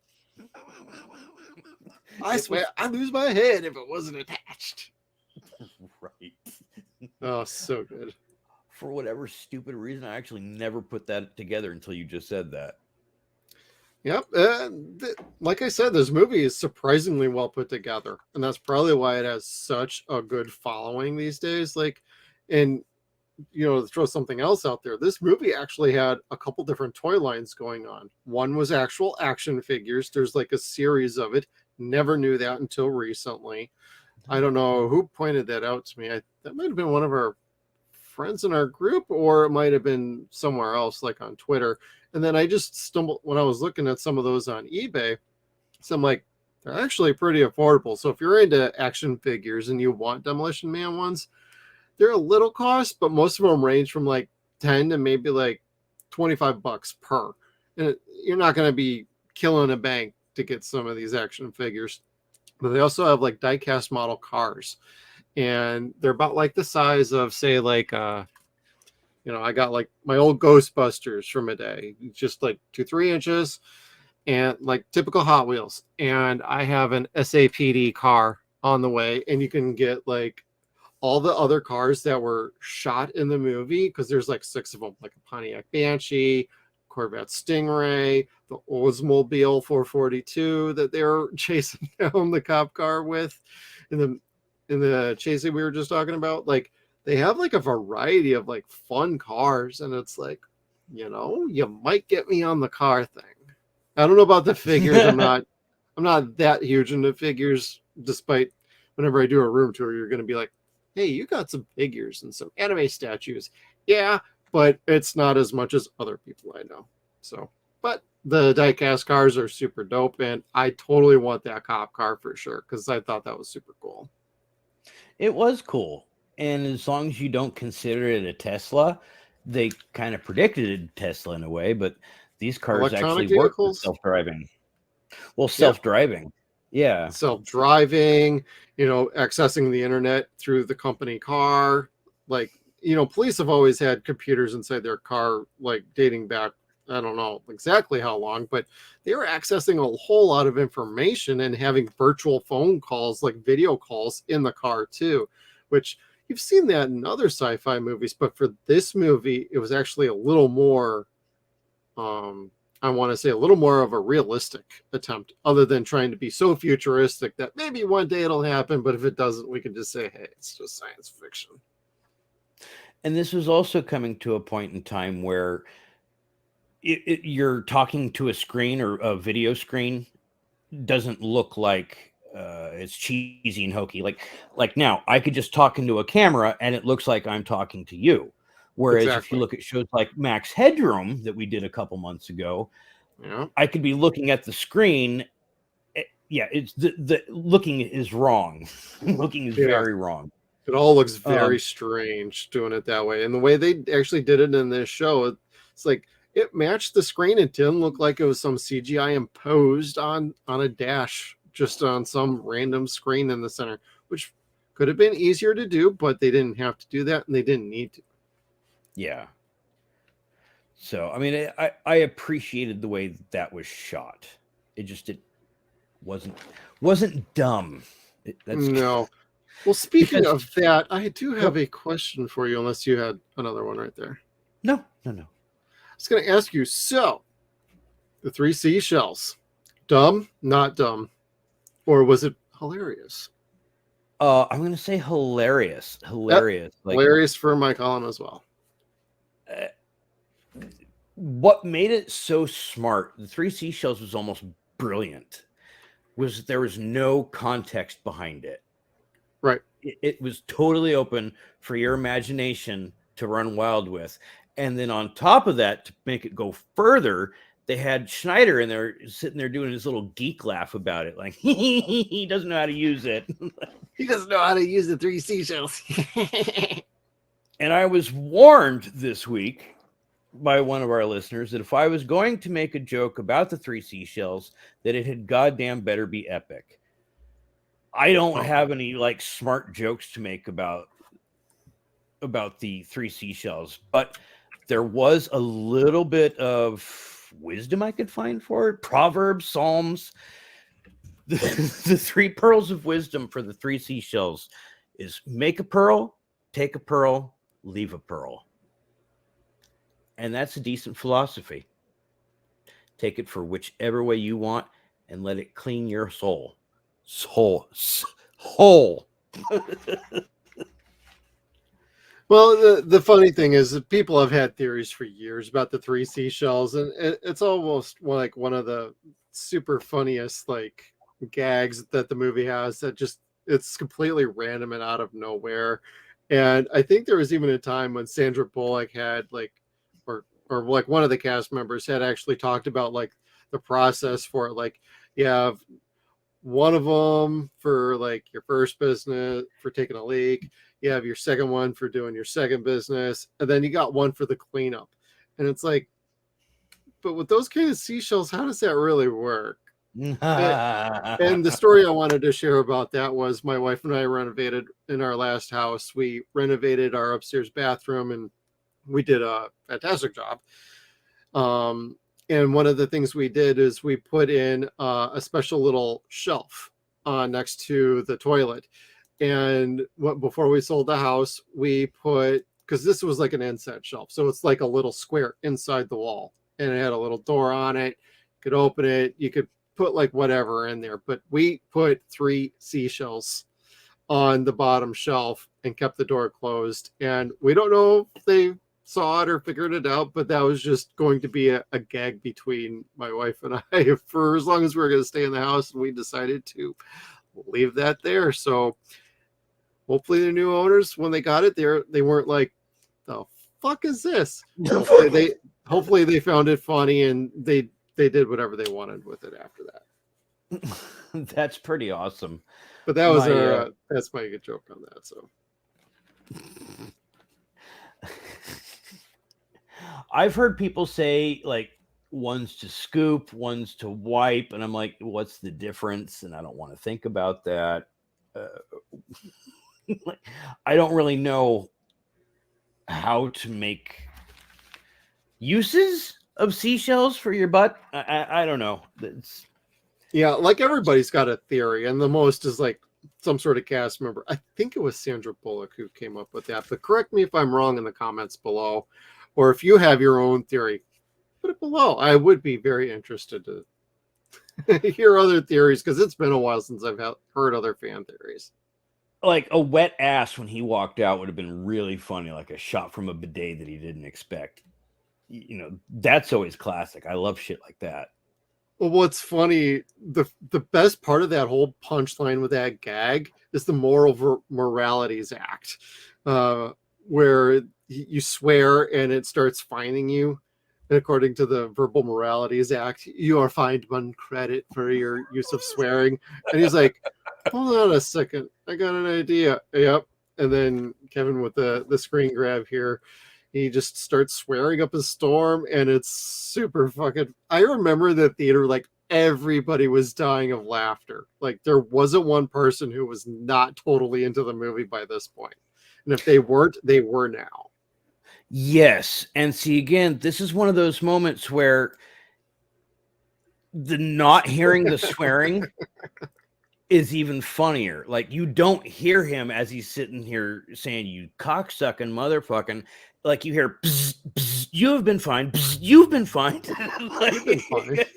I swear I'd lose my head if it wasn't attached. Right. Oh, so good. For whatever stupid reason, I actually never put that together until you just said that. Yep. Like I said, this movie is surprisingly well put together, and that's probably why it has such a good following these days. Like, and to throw something else out there, this movie actually had a couple different toy lines going on. One was actual action figures. There's like a series of it. Never knew that until recently. I don't know who pointed that out to me. That might have been one of our friends in our group, or it might have been somewhere else, like on Twitter. And then I just stumbled when I was looking at some of those on eBay. So I'm like, they're actually pretty affordable. So if you're into action figures and you want Demolition Man ones, they're a little cost, but most of them range from like 10 to maybe like $25 per. And you're not going to be killing a bank to get some of these action figures. But they also have like die-cast model cars. And they're about like the size of, say, like I got like my old Ghostbusters from a day, just like 2-3 inches, and like typical Hot Wheels. And I have an SAPD car on the way, and you can get like all the other cars that were shot in the movie, because there's like 6 of them, like a Pontiac Banshee, Corvette Stingray, the Oldsmobile 442 that they were chasing down the cop car with in the chase that we were just talking about. Like, they have like a variety of like fun cars, and it's like, you might get me on the car thing. I don't know about the figures. I'm not that huge into figures, despite whenever I do a room tour, you're going to be like, hey, you got some figures and some anime statues. Yeah, but it's not as much as other people I know. So, but the diecast cars are super dope, and I totally want that cop car for sure, because I thought that was super cool. It was cool. And as long as you don't consider it a Tesla, they kind of predicted a Tesla in a way, but these cars Electronic actually work with vehicles? self-driving. Well, Yeah. self-driving. Yeah. Self-driving, accessing the internet through the company car. Like, police have always had computers inside their car, like dating back, I don't know exactly how long, but they were accessing a whole lot of information and having virtual phone calls, like video calls in the car too, which you've seen that in other sci-fi movies. But for this movie, it was actually a little more, I want to say, a little more of a realistic attempt, other than trying to be so futuristic that maybe one day it'll happen, but if it doesn't, we can just say, hey, it's just science fiction. And this was also coming to a point in time where you're talking to a screen, or a video screen doesn't look like it's cheesy and hokey. Like now, I could just talk into a camera and it looks like I'm talking to you. Whereas if you look at shows like Max Headroom that we did a couple months ago, I could be looking at the screen. It's the looking is wrong. Looking is very wrong. It all looks very strange doing it that way. And the way they actually did it in this show, it's like it matched the screen. It didn't look like it was some CGI imposed on a dash just on some random screen in the center, which could have been easier to do, but they didn't have to do that, and they didn't need to. Yeah. So, I mean, I appreciated the way that was shot. It wasn't dumb. No. Well, speaking of that, I do have a question for you, unless you had another one right there. No. I was going to ask you, so the 3 seashells, dumb, not dumb, or was it hilarious? I'm going to say hilarious. Hilarious. Yep. Hilarious for my column as well. What made it so smart, the 3 seashells was almost brilliant, was there was no context behind it. Right. It was totally open for your imagination to run wild with. And then on top of that, to make it go further, they had Schneider in there sitting there doing his little geek laugh about it. Like, he doesn't know how to use it. He doesn't know how to use the 3 seashells. And I was warned this week by one of our listeners that if I was going to make a joke about the 3 seashells, that it had goddamn better be epic. I don't have any like smart jokes to make about the 3 seashells, but there was a little bit of wisdom I could find for it. Proverbs, Psalms. The 3 pearls of wisdom for the 3 seashells is: make a pearl, take a pearl, leave a pearl. And that's a decent philosophy. Take it for whichever way you want and let it clean your soul. Whole. Well, the funny thing is that people have had theories for years about the three seashells, and it's almost like one of the super funniest like gags that the movie has that just it's completely random and out of nowhere. And I think there was even a time when Sandra Bullock had like or like one of the cast members had actually talked about like the process for it. Like you have one of them for like your first business for taking a leak. You have your second one for doing your second business, and then you got one for the cleanup. And it's like, but with those kind of seashells, how does that really work? And the story I wanted to share about that was my wife and I renovated in our last house. We renovated our upstairs bathroom, and we did a fantastic job. And one of the things we did is we put in a special little shelf next to the toilet. And before we sold the house, we put, because this was like an inset shelf, so it's like a little square inside the wall, and it had a little door on it. You could open it, you could put like whatever in there, but we put 3 seashells on the bottom shelf and kept the door closed. And we don't know if they saw it or figured it out, but that was just going to be a gag between my wife and I for as long as we were going to stay in the house, and we decided to leave that there. So hopefully the new owners, when they got it there, they weren't like, the fuck is this? Hopefully they found it funny, and they did whatever they wanted with it after that. That's pretty awesome. But that was that's my good joke on that. So I've heard people say like one's to scoop, one's to wipe, and I'm like, what's the difference? And I don't want to think about that. I don't really know how to make uses of seashells for your butt. I don't know. Yeah, like everybody's got a theory, and the most is like some sort of cast member. I think it was Sandra Bullock who came up with that, but correct me if I'm wrong in the comments below, or if you have your own theory, put it below. I would be very interested to hear other theories, because it's been a while since I've heard other fan theories. Like a wet ass when he walked out would have been really funny, like a shot from a bidet that he didn't expect. You know, that's always classic. I love shit like that. Well, what's funny, the best part of that whole punchline with that gag is the moral moralities act, where you swear and it starts fining you. And according to the Verbal Moralities Act, you are fined 1 credit for your use of swearing. And he's like, hold on a second, I got an idea. Yep. And then Kevin with the screen grab here, he just starts swearing up a storm, and it's super fucking. I remember the theater, like everybody was dying of laughter. Like there wasn't one person who was not totally into the movie by this point. And if they weren't, they were now. Yes. And see, again, this is one of those moments where the not hearing the swearing is even funnier. Like you don't hear him as he's sitting here saying, you cocksucking motherfucking, like you hear, bzz, bzz, you have been fined, bzz, you've been fined. Like,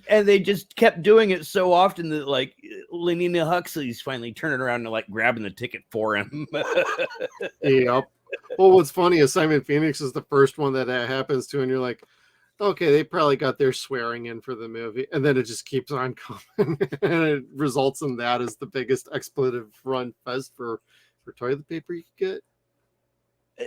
and they just kept doing it so often that like Lenina Huxley's finally turning around and like grabbing the ticket for him. Yep. Well, what's funny is Simon Phoenix is the first one that happens to, and you're like, okay, they probably got their swearing in for the movie, and then it just keeps on coming, and it results in that as the biggest expletive run fest for toilet paper you could get.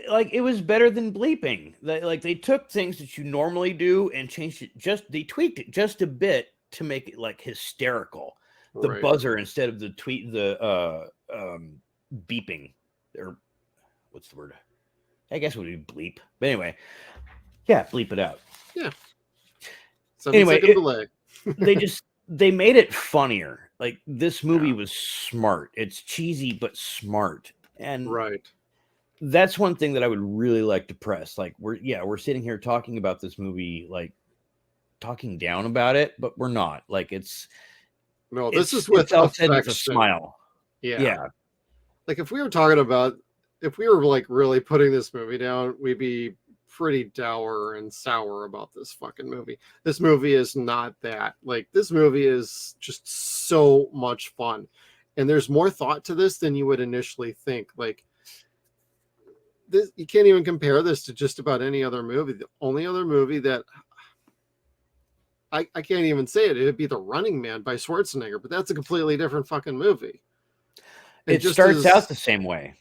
Like it was better than bleeping. Like they took things that you normally do and changed it. They tweaked it just a bit to make it like hysterical. The Right. buzzer instead of the beeping, or what's the word? I guess it would be bleep. But anyway, yeah, bleep it out. Yeah. Anyway, delay. they made it funnier. Like this movie was smart. It's cheesy but smart, and right. That's one thing that I would really like to press. Like we're sitting here talking about this movie, like talking down about it, but we're not. Like this is with affection. a smile. Yeah. like if we were talking about, if we were like really putting this movie down, we'd be pretty dour and sour about this fucking movie. This movie is not that. Like, this movie is just so much fun. And there's more thought to this than you would initially think. Like, this, you can't even compare this to just about any other movie. The only other movie that I can't even say it, it'd be The Running Man by Schwarzenegger, but that's a completely different fucking movie. It just starts out the same way.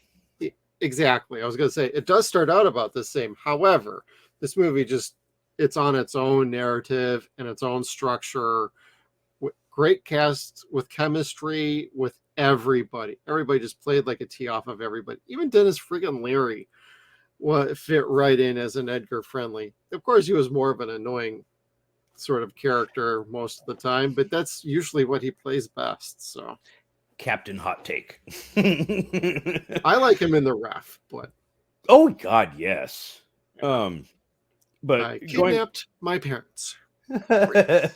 Exactly. I was going to say it does start out about the same. However, this movie just, it's on its own narrative and its own structure. Great cast with chemistry with everybody. Everybody just played like a tee off of everybody. Even Dennis friggin' Leary fit right in as an Edgar Friendly. Of course, he was more of an annoying sort of character most of the time, but that's usually what he plays best. So. Captain Hot Take. I like him in The Ref, but oh God, yes. But I kidnapped my parents. Fucking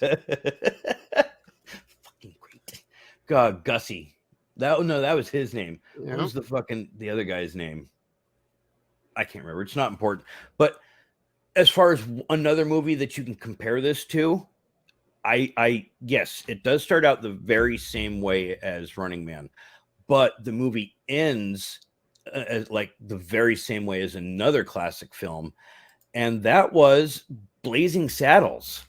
great. God, Gussie. That was his name. Yeah. What was the other guy's name? I can't remember. It's not important. But as far as another movie that you can compare this to, I yes, it does start out the very same way as Running Man, but the movie ends like the very same way as another classic film, and that was Blazing Saddles.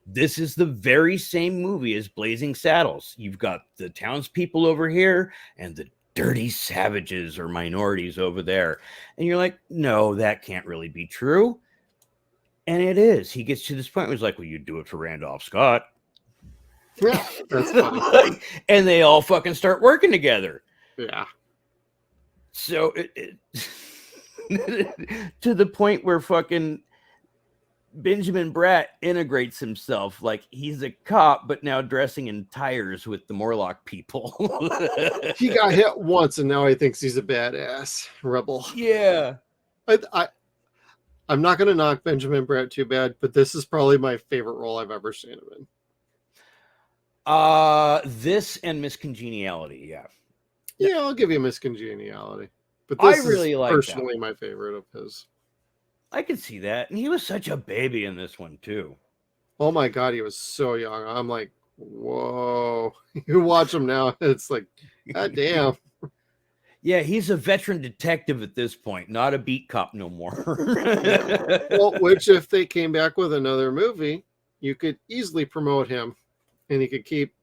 This is the very same movie as Blazing Saddles. You've got the townspeople over here and the dirty savages or minorities over there, and you're like, no, that can't really be true. And it is. He gets to this point where he's like, well, you do it for Randolph Scott. Yeah, that's funny. And they all fucking start working together. Yeah. So to the point where fucking Benjamin Bratt integrates himself like he's a cop, but now dressing in tires with the Morlock people. He got hit once, and now he thinks he's a badass rebel. Yeah. I'm not going to knock Benjamin Bratt too bad, but this is probably my favorite role I've ever seen him in. This and Miss Congeniality, yeah. Yeah, I'll give you Miss Congeniality. But this really is like personally my favorite of his. I could see that. And he was such a baby in this one, too. Oh my God, he was so young. I'm like, whoa. You watch him now, it's like, God damn. Yeah, he's a veteran detective at this point, not a beat cop no more. Well, which if they came back with another movie, you could easily promote him, and he could keep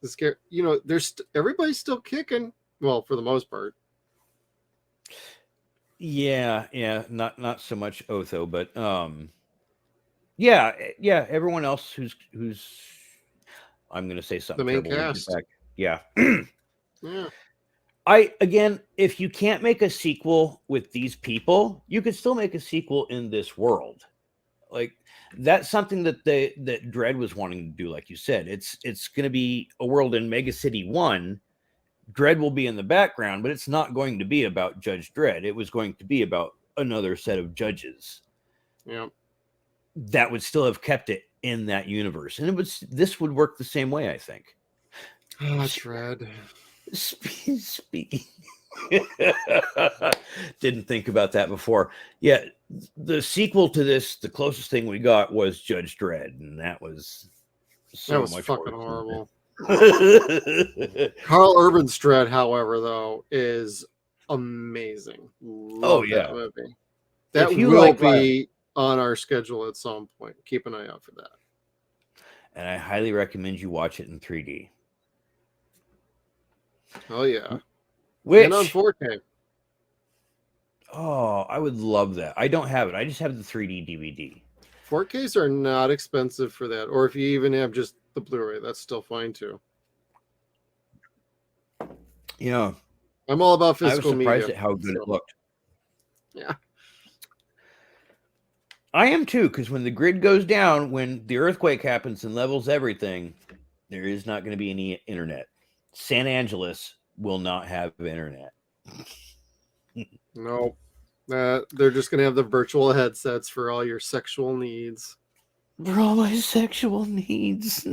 this character. You know, everybody's still kicking. Well, for the most part. Yeah, not so much Otho, but yeah, everyone else who's I'm gonna say something. The main cast. Yeah. Yeah. Again, if you can't make a sequel with these people, you could still make a sequel in this world. Like, that's something that Dredd was wanting to do. Like you said, it's going to be a world in Mega City 1. Dredd will be in the background, but it's not going to be about Judge Dredd. It was going to be about another set of judges. Yeah. That would still have kept it in that universe. And this would work the same way, I think. Oh, Dredd. Speaking. Didn't think about that before. Yeah, the sequel to this, the closest thing we got was Judge Dredd, and that was much fucking horrible. Carl Urban's Dredd, however, though, is amazing. Love that movie. That will be on our schedule at some point. Keep an eye out for that. And I highly recommend you watch it in 3D. Oh yeah. And on 4K. Oh, I would love that. I don't have it. I just have the 3D DVD. 4Ks are not expensive for that. Or if you even have just the Blu-ray, that's still fine too. Yeah. I'm all about physical media. I was surprised at how good it looked. Yeah. I am too, because when the grid goes down, when the earthquake happens and levels everything, there is not going to be any internet. San Angeles will not have internet. No. They're just going to have the virtual headsets for all your sexual needs. for all my sexual needs.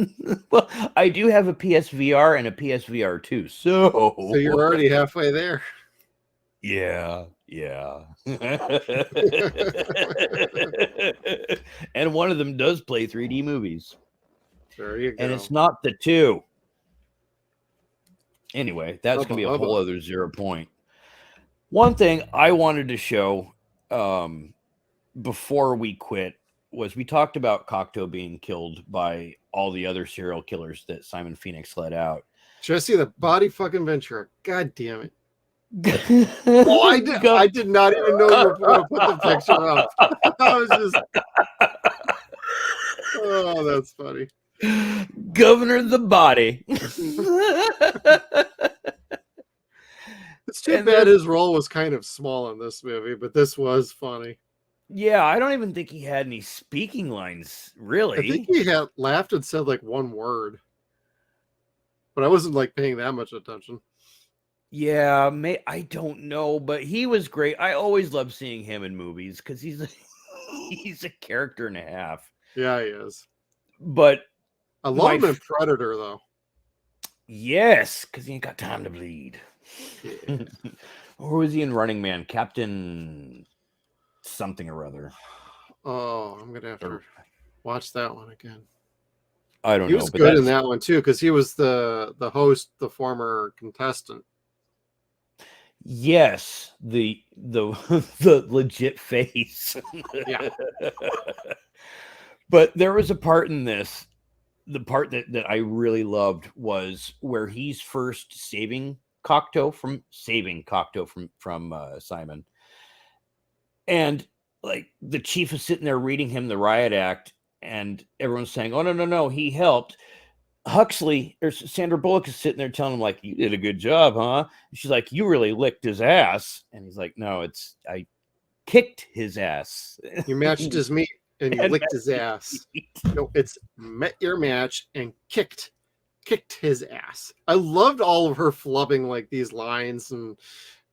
Well, I do have a PSVR and a PSVR 2, so you're already halfway there. yeah. And one of them does play 3D movies. There you go. And it's not the 2. Anyway, that's going to be a whole other Zero.Point. One thing I wanted to show before we quit was we talked about Cocteau being killed by all the other serial killers that Simon Phoenix let out. Should I see the body fucking Ventura? God damn it. Oh, I did not even know you were going to put the picture up. I was just... Oh, that's funny. Governor the body. It's too bad his role was kind of small in this movie, but this was funny. Yeah, I don't even think he had any speaking lines, really. I think he had laughed and said like one word, but I wasn't like paying that much attention. Yeah, I don't know, but he was great. I always love seeing him in movies because he's a character and a half. Yeah, he is. But I love him in Predator, though. Yes, because he ain't got time to bleed. Yeah. Or was he in Running Man? Captain something or other. Oh, I'm gonna have to watch that one again. I don't know. He was good in that one too, because he was the host, the former contestant. Yes, the legit face. Yeah. But there was a part in this, the part that I really loved was where he's first saving Cocteau from Simon. And like the chief is sitting there reading him the riot act, and everyone's saying, "Oh no, he helped." Huxley or Sandra Bullock is sitting there telling him, like, "You did a good job, huh?" And she's like, "You really licked his ass." And he's like, "No, I kicked his ass. You matched his meat and you licked his ass." No, it's met your match and kicked his ass. I loved all of her flubbing like these lines, and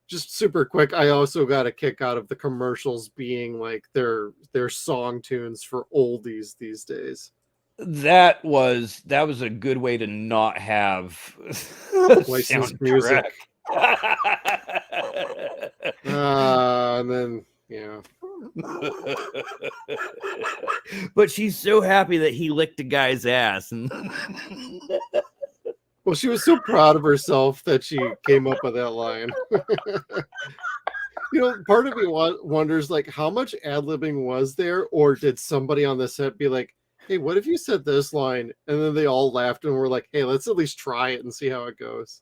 just super quick. I also got a kick out of the commercials being like their song tunes for oldies these days. That was a good way to not have licensed music. And then yeah. But she's so happy that he licked a guy's ass, and well, she was so proud of herself that she came up with that line. You know, part of me wonders like how much ad-libbing was there, or did somebody on the set be like, "Hey, what if you said this line?" And then they all laughed and were like, "Hey, let's at least try it and see how it goes."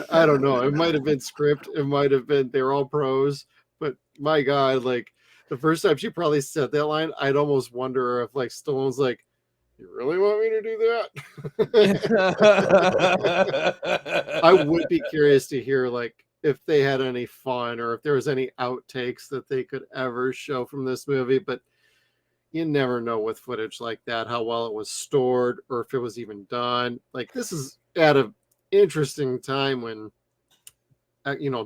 I don't know. It might have been script. It might have been they're all pros. But my God, like the first time she probably said that line, I'd almost wonder if like Stallone's like, "You really want me to do that?" I would be curious to hear like if they had any fun or if there was any outtakes that they could ever show from this movie. But you never know with footage like that how well it was stored or if it was even done. Like this is at an interesting time when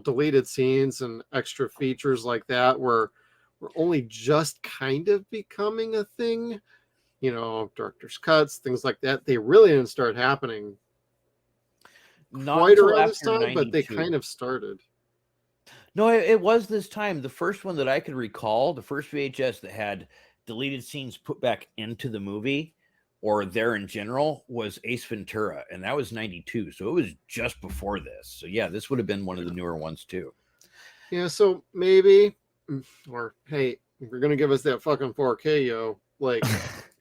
deleted scenes and extra features like that were only just kind of becoming a thing. Director's cuts, things like that. They really didn't start happening quite around this time, 92. But they kind of started. No, it was this time. The first one that I could recall, the first VHS that had deleted scenes put back into the movie or there in general was Ace Ventura, and that was 92. So it was just before this. So yeah, this would have been one of the newer ones too. Yeah, so maybe, or hey, if you're gonna give us that fucking 4K, yo, like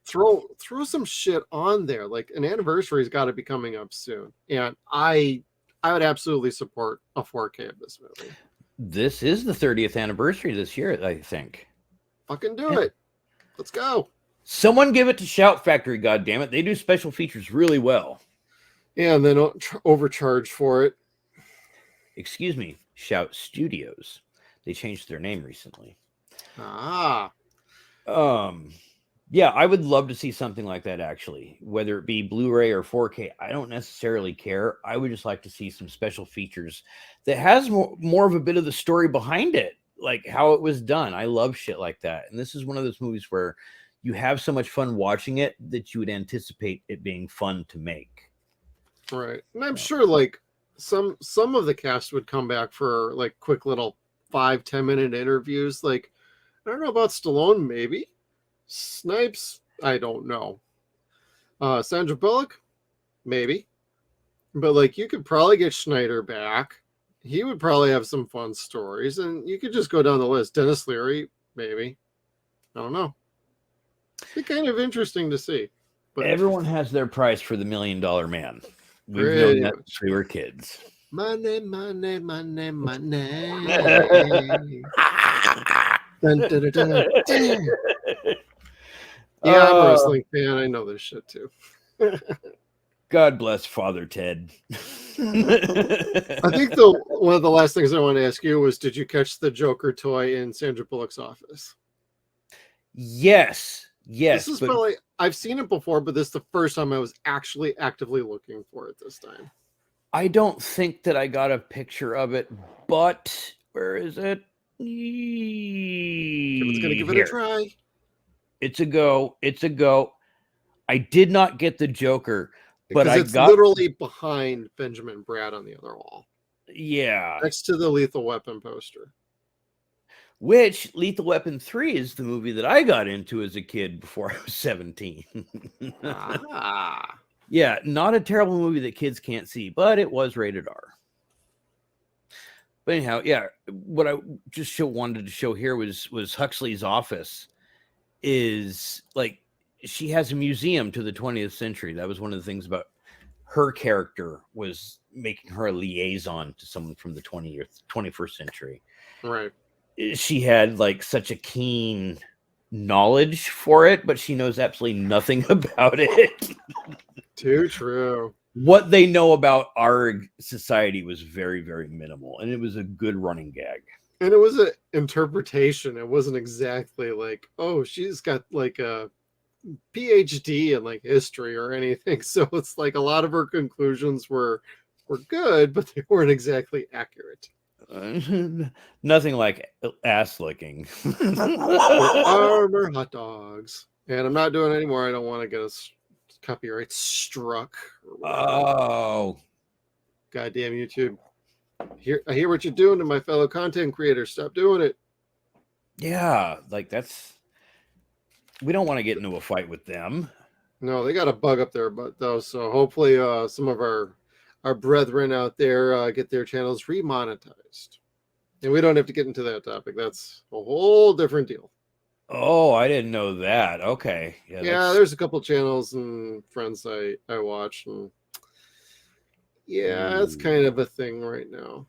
throw some shit on there. Like an anniversary's got to be coming up soon, and I would absolutely support a 4K of this movie. This is the 30th anniversary this year, I think. Fucking do it. Let's go. Someone give it to Shout Factory, goddammit. They do special features really well. Yeah, and they don't overcharge for it. Excuse me, Shout Studios. They changed their name recently. Yeah, I would love to see something like that, actually. Whether it be Blu-ray or 4K, I don't necessarily care. I would just like to see some special features that has more of a bit of the story behind it, like how it was done. I love shit like that. And this is one of those movies where you have so much fun watching it that you would anticipate it being fun to make. Right. And I'm sure like some of the cast would come back for like quick little 5-10 minute interviews. Like, I don't know about Stallone, maybe. Snipes, I don't know. Sandra Bullock, maybe. But like you could probably get Schneider back. He would probably have some fun stories, and you could just go down the list. Dennis Leary, maybe. I don't know. It'd be kind of interesting to see. But Everyone has their price for the $1 Million Man. We've known pretty that much. since we were kids. Money, money, money, money. Dun, dun, dun, dun, dun. Yeah, I'm a wrestling fan. I know this shit too. God bless Father Ted. I think one of the last things I want to ask you was, did you catch the Joker toy in Sandra Bullock's office? Yes. This is probably, I've seen it before, but this is the first time I was actually actively looking for it this time. I don't think that I got a picture of it, but where is it? Kevin's gonna give it a try. It's a go. It's a go. I did not get the Joker, but because it's literally behind Benjamin Bratt on the other wall. Yeah. Next to the Lethal Weapon poster. Which Lethal Weapon 3 is the movie that I got into as a kid before I was 17. Yeah, not a terrible movie that kids can't see, but it was rated R. But anyhow, yeah, what I just wanted to show here was Huxley's office is like she has a museum to the 20th century. That was one of the things about her character, was making her a liaison to someone from the 21st century. Right. She had like such a keen knowledge for it, but she knows absolutely nothing about it. Too true. What they know about our society was very, very minimal, and it was a good running gag. And it was an interpretation. It wasn't exactly like, oh, she's got like a PhD in like history or anything. So it's like a lot of her conclusions were good, but they weren't exactly accurate. Nothing like ass licking. Armor hot dogs. And I'm not doing it anymore. I don't want to get us copyright struck. Oh, goddamn YouTube. I hear what you're doing to my fellow content creators. Stop doing it. Yeah, like we don't want to get into a fight with them. No, they got a bug up their butt though. So hopefully some of our brethren out there get their channels remonetized. And we don't have to get into that topic. That's a whole different deal. Oh, I didn't know that. Okay. Yeah, there's a couple channels and friends I watch, and yeah, it's kind of a thing right now.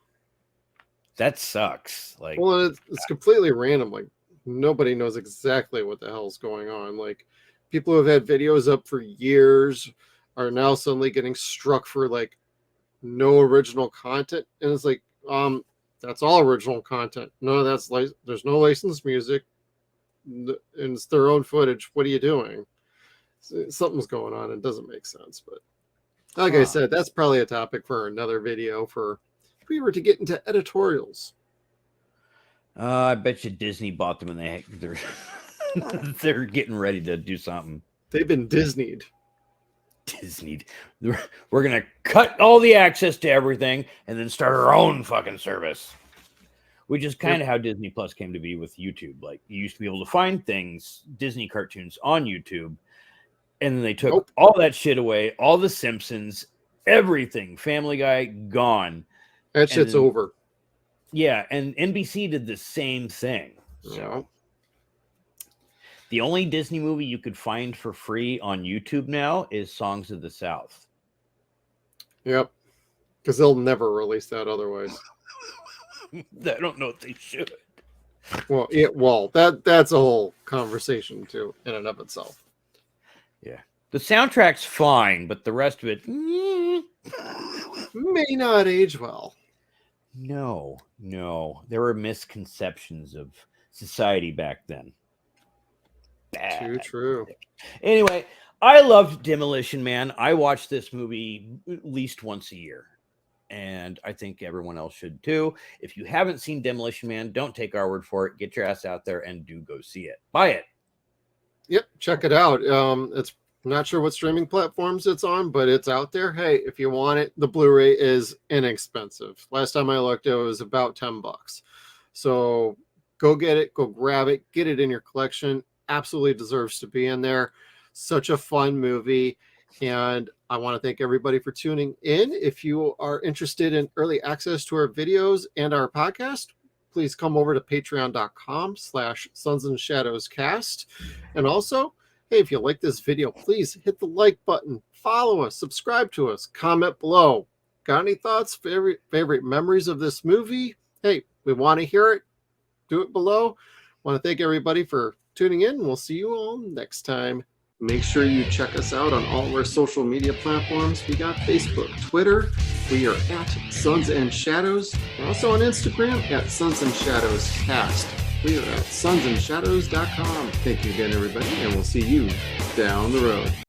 That sucks. Like, well, it's completely random. Like, nobody knows exactly what the hell's going on. Like, people who have had videos up for years are now suddenly getting struck for like no original content, and it's like, that's all original content. No, there's no licensed music, and it's their own footage. What are you doing? Something's going on. It doesn't make sense, but like I said, that's probably a topic for another video. For if we were to get into editorials, I bet you Disney bought them, and they're getting ready to do something. They've been Disneyed. We're gonna cut all the access to everything and then start our own fucking service, which is kind of how Disney Plus came to be with YouTube. Like, you used to be able to find things, Disney cartoons on YouTube, and then they took all that shit away, all the Simpsons, everything, Family Guy, gone. That shit's over. Yeah, and NBC did the same thing. So the only Disney movie you could find for free on YouTube now is Songs of the South. Yep. Because they'll never release that otherwise. I don't know if they should. Well, that's a whole conversation too, in and of itself. Yeah. The soundtrack's fine, but the rest of it may not age well. No. There were misconceptions of society back then. Bad. Too true. Anyway, I loved Demolition Man. I watch this movie at least once a year, and I think everyone else should too. If you haven't seen Demolition Man, don't take our word for it. Get your ass out there and do go see it. Buy it. Yep, check it out. It's I'm not sure what streaming platforms it's on, but it's out there. Hey, if you want it, the Blu-ray is inexpensive. Last time I looked, it was about $10. So go get it, go grab it, get it in your collection. Absolutely deserves to be in there. Such a fun movie. And I want to thank everybody for tuning in. If you are interested in early access to our videos and our podcast, please come over to patreon.com/SunsAndShadowsCast. And also, hey, if you like this video, please hit the like button, follow us, subscribe to us, comment below. Got any thoughts, favorite memories of this movie? Hey, we want to hear it. Do it below. Want to thank everybody for tuning in. We'll see you all next time. Make sure you check us out on all of our social media platforms. We got Facebook, Twitter. We are at Suns and Shadows. We're also on Instagram at Suns and Shadows Cast. We are at SunsAndShadows.com. Thank you again, everybody, and we'll see you down the road.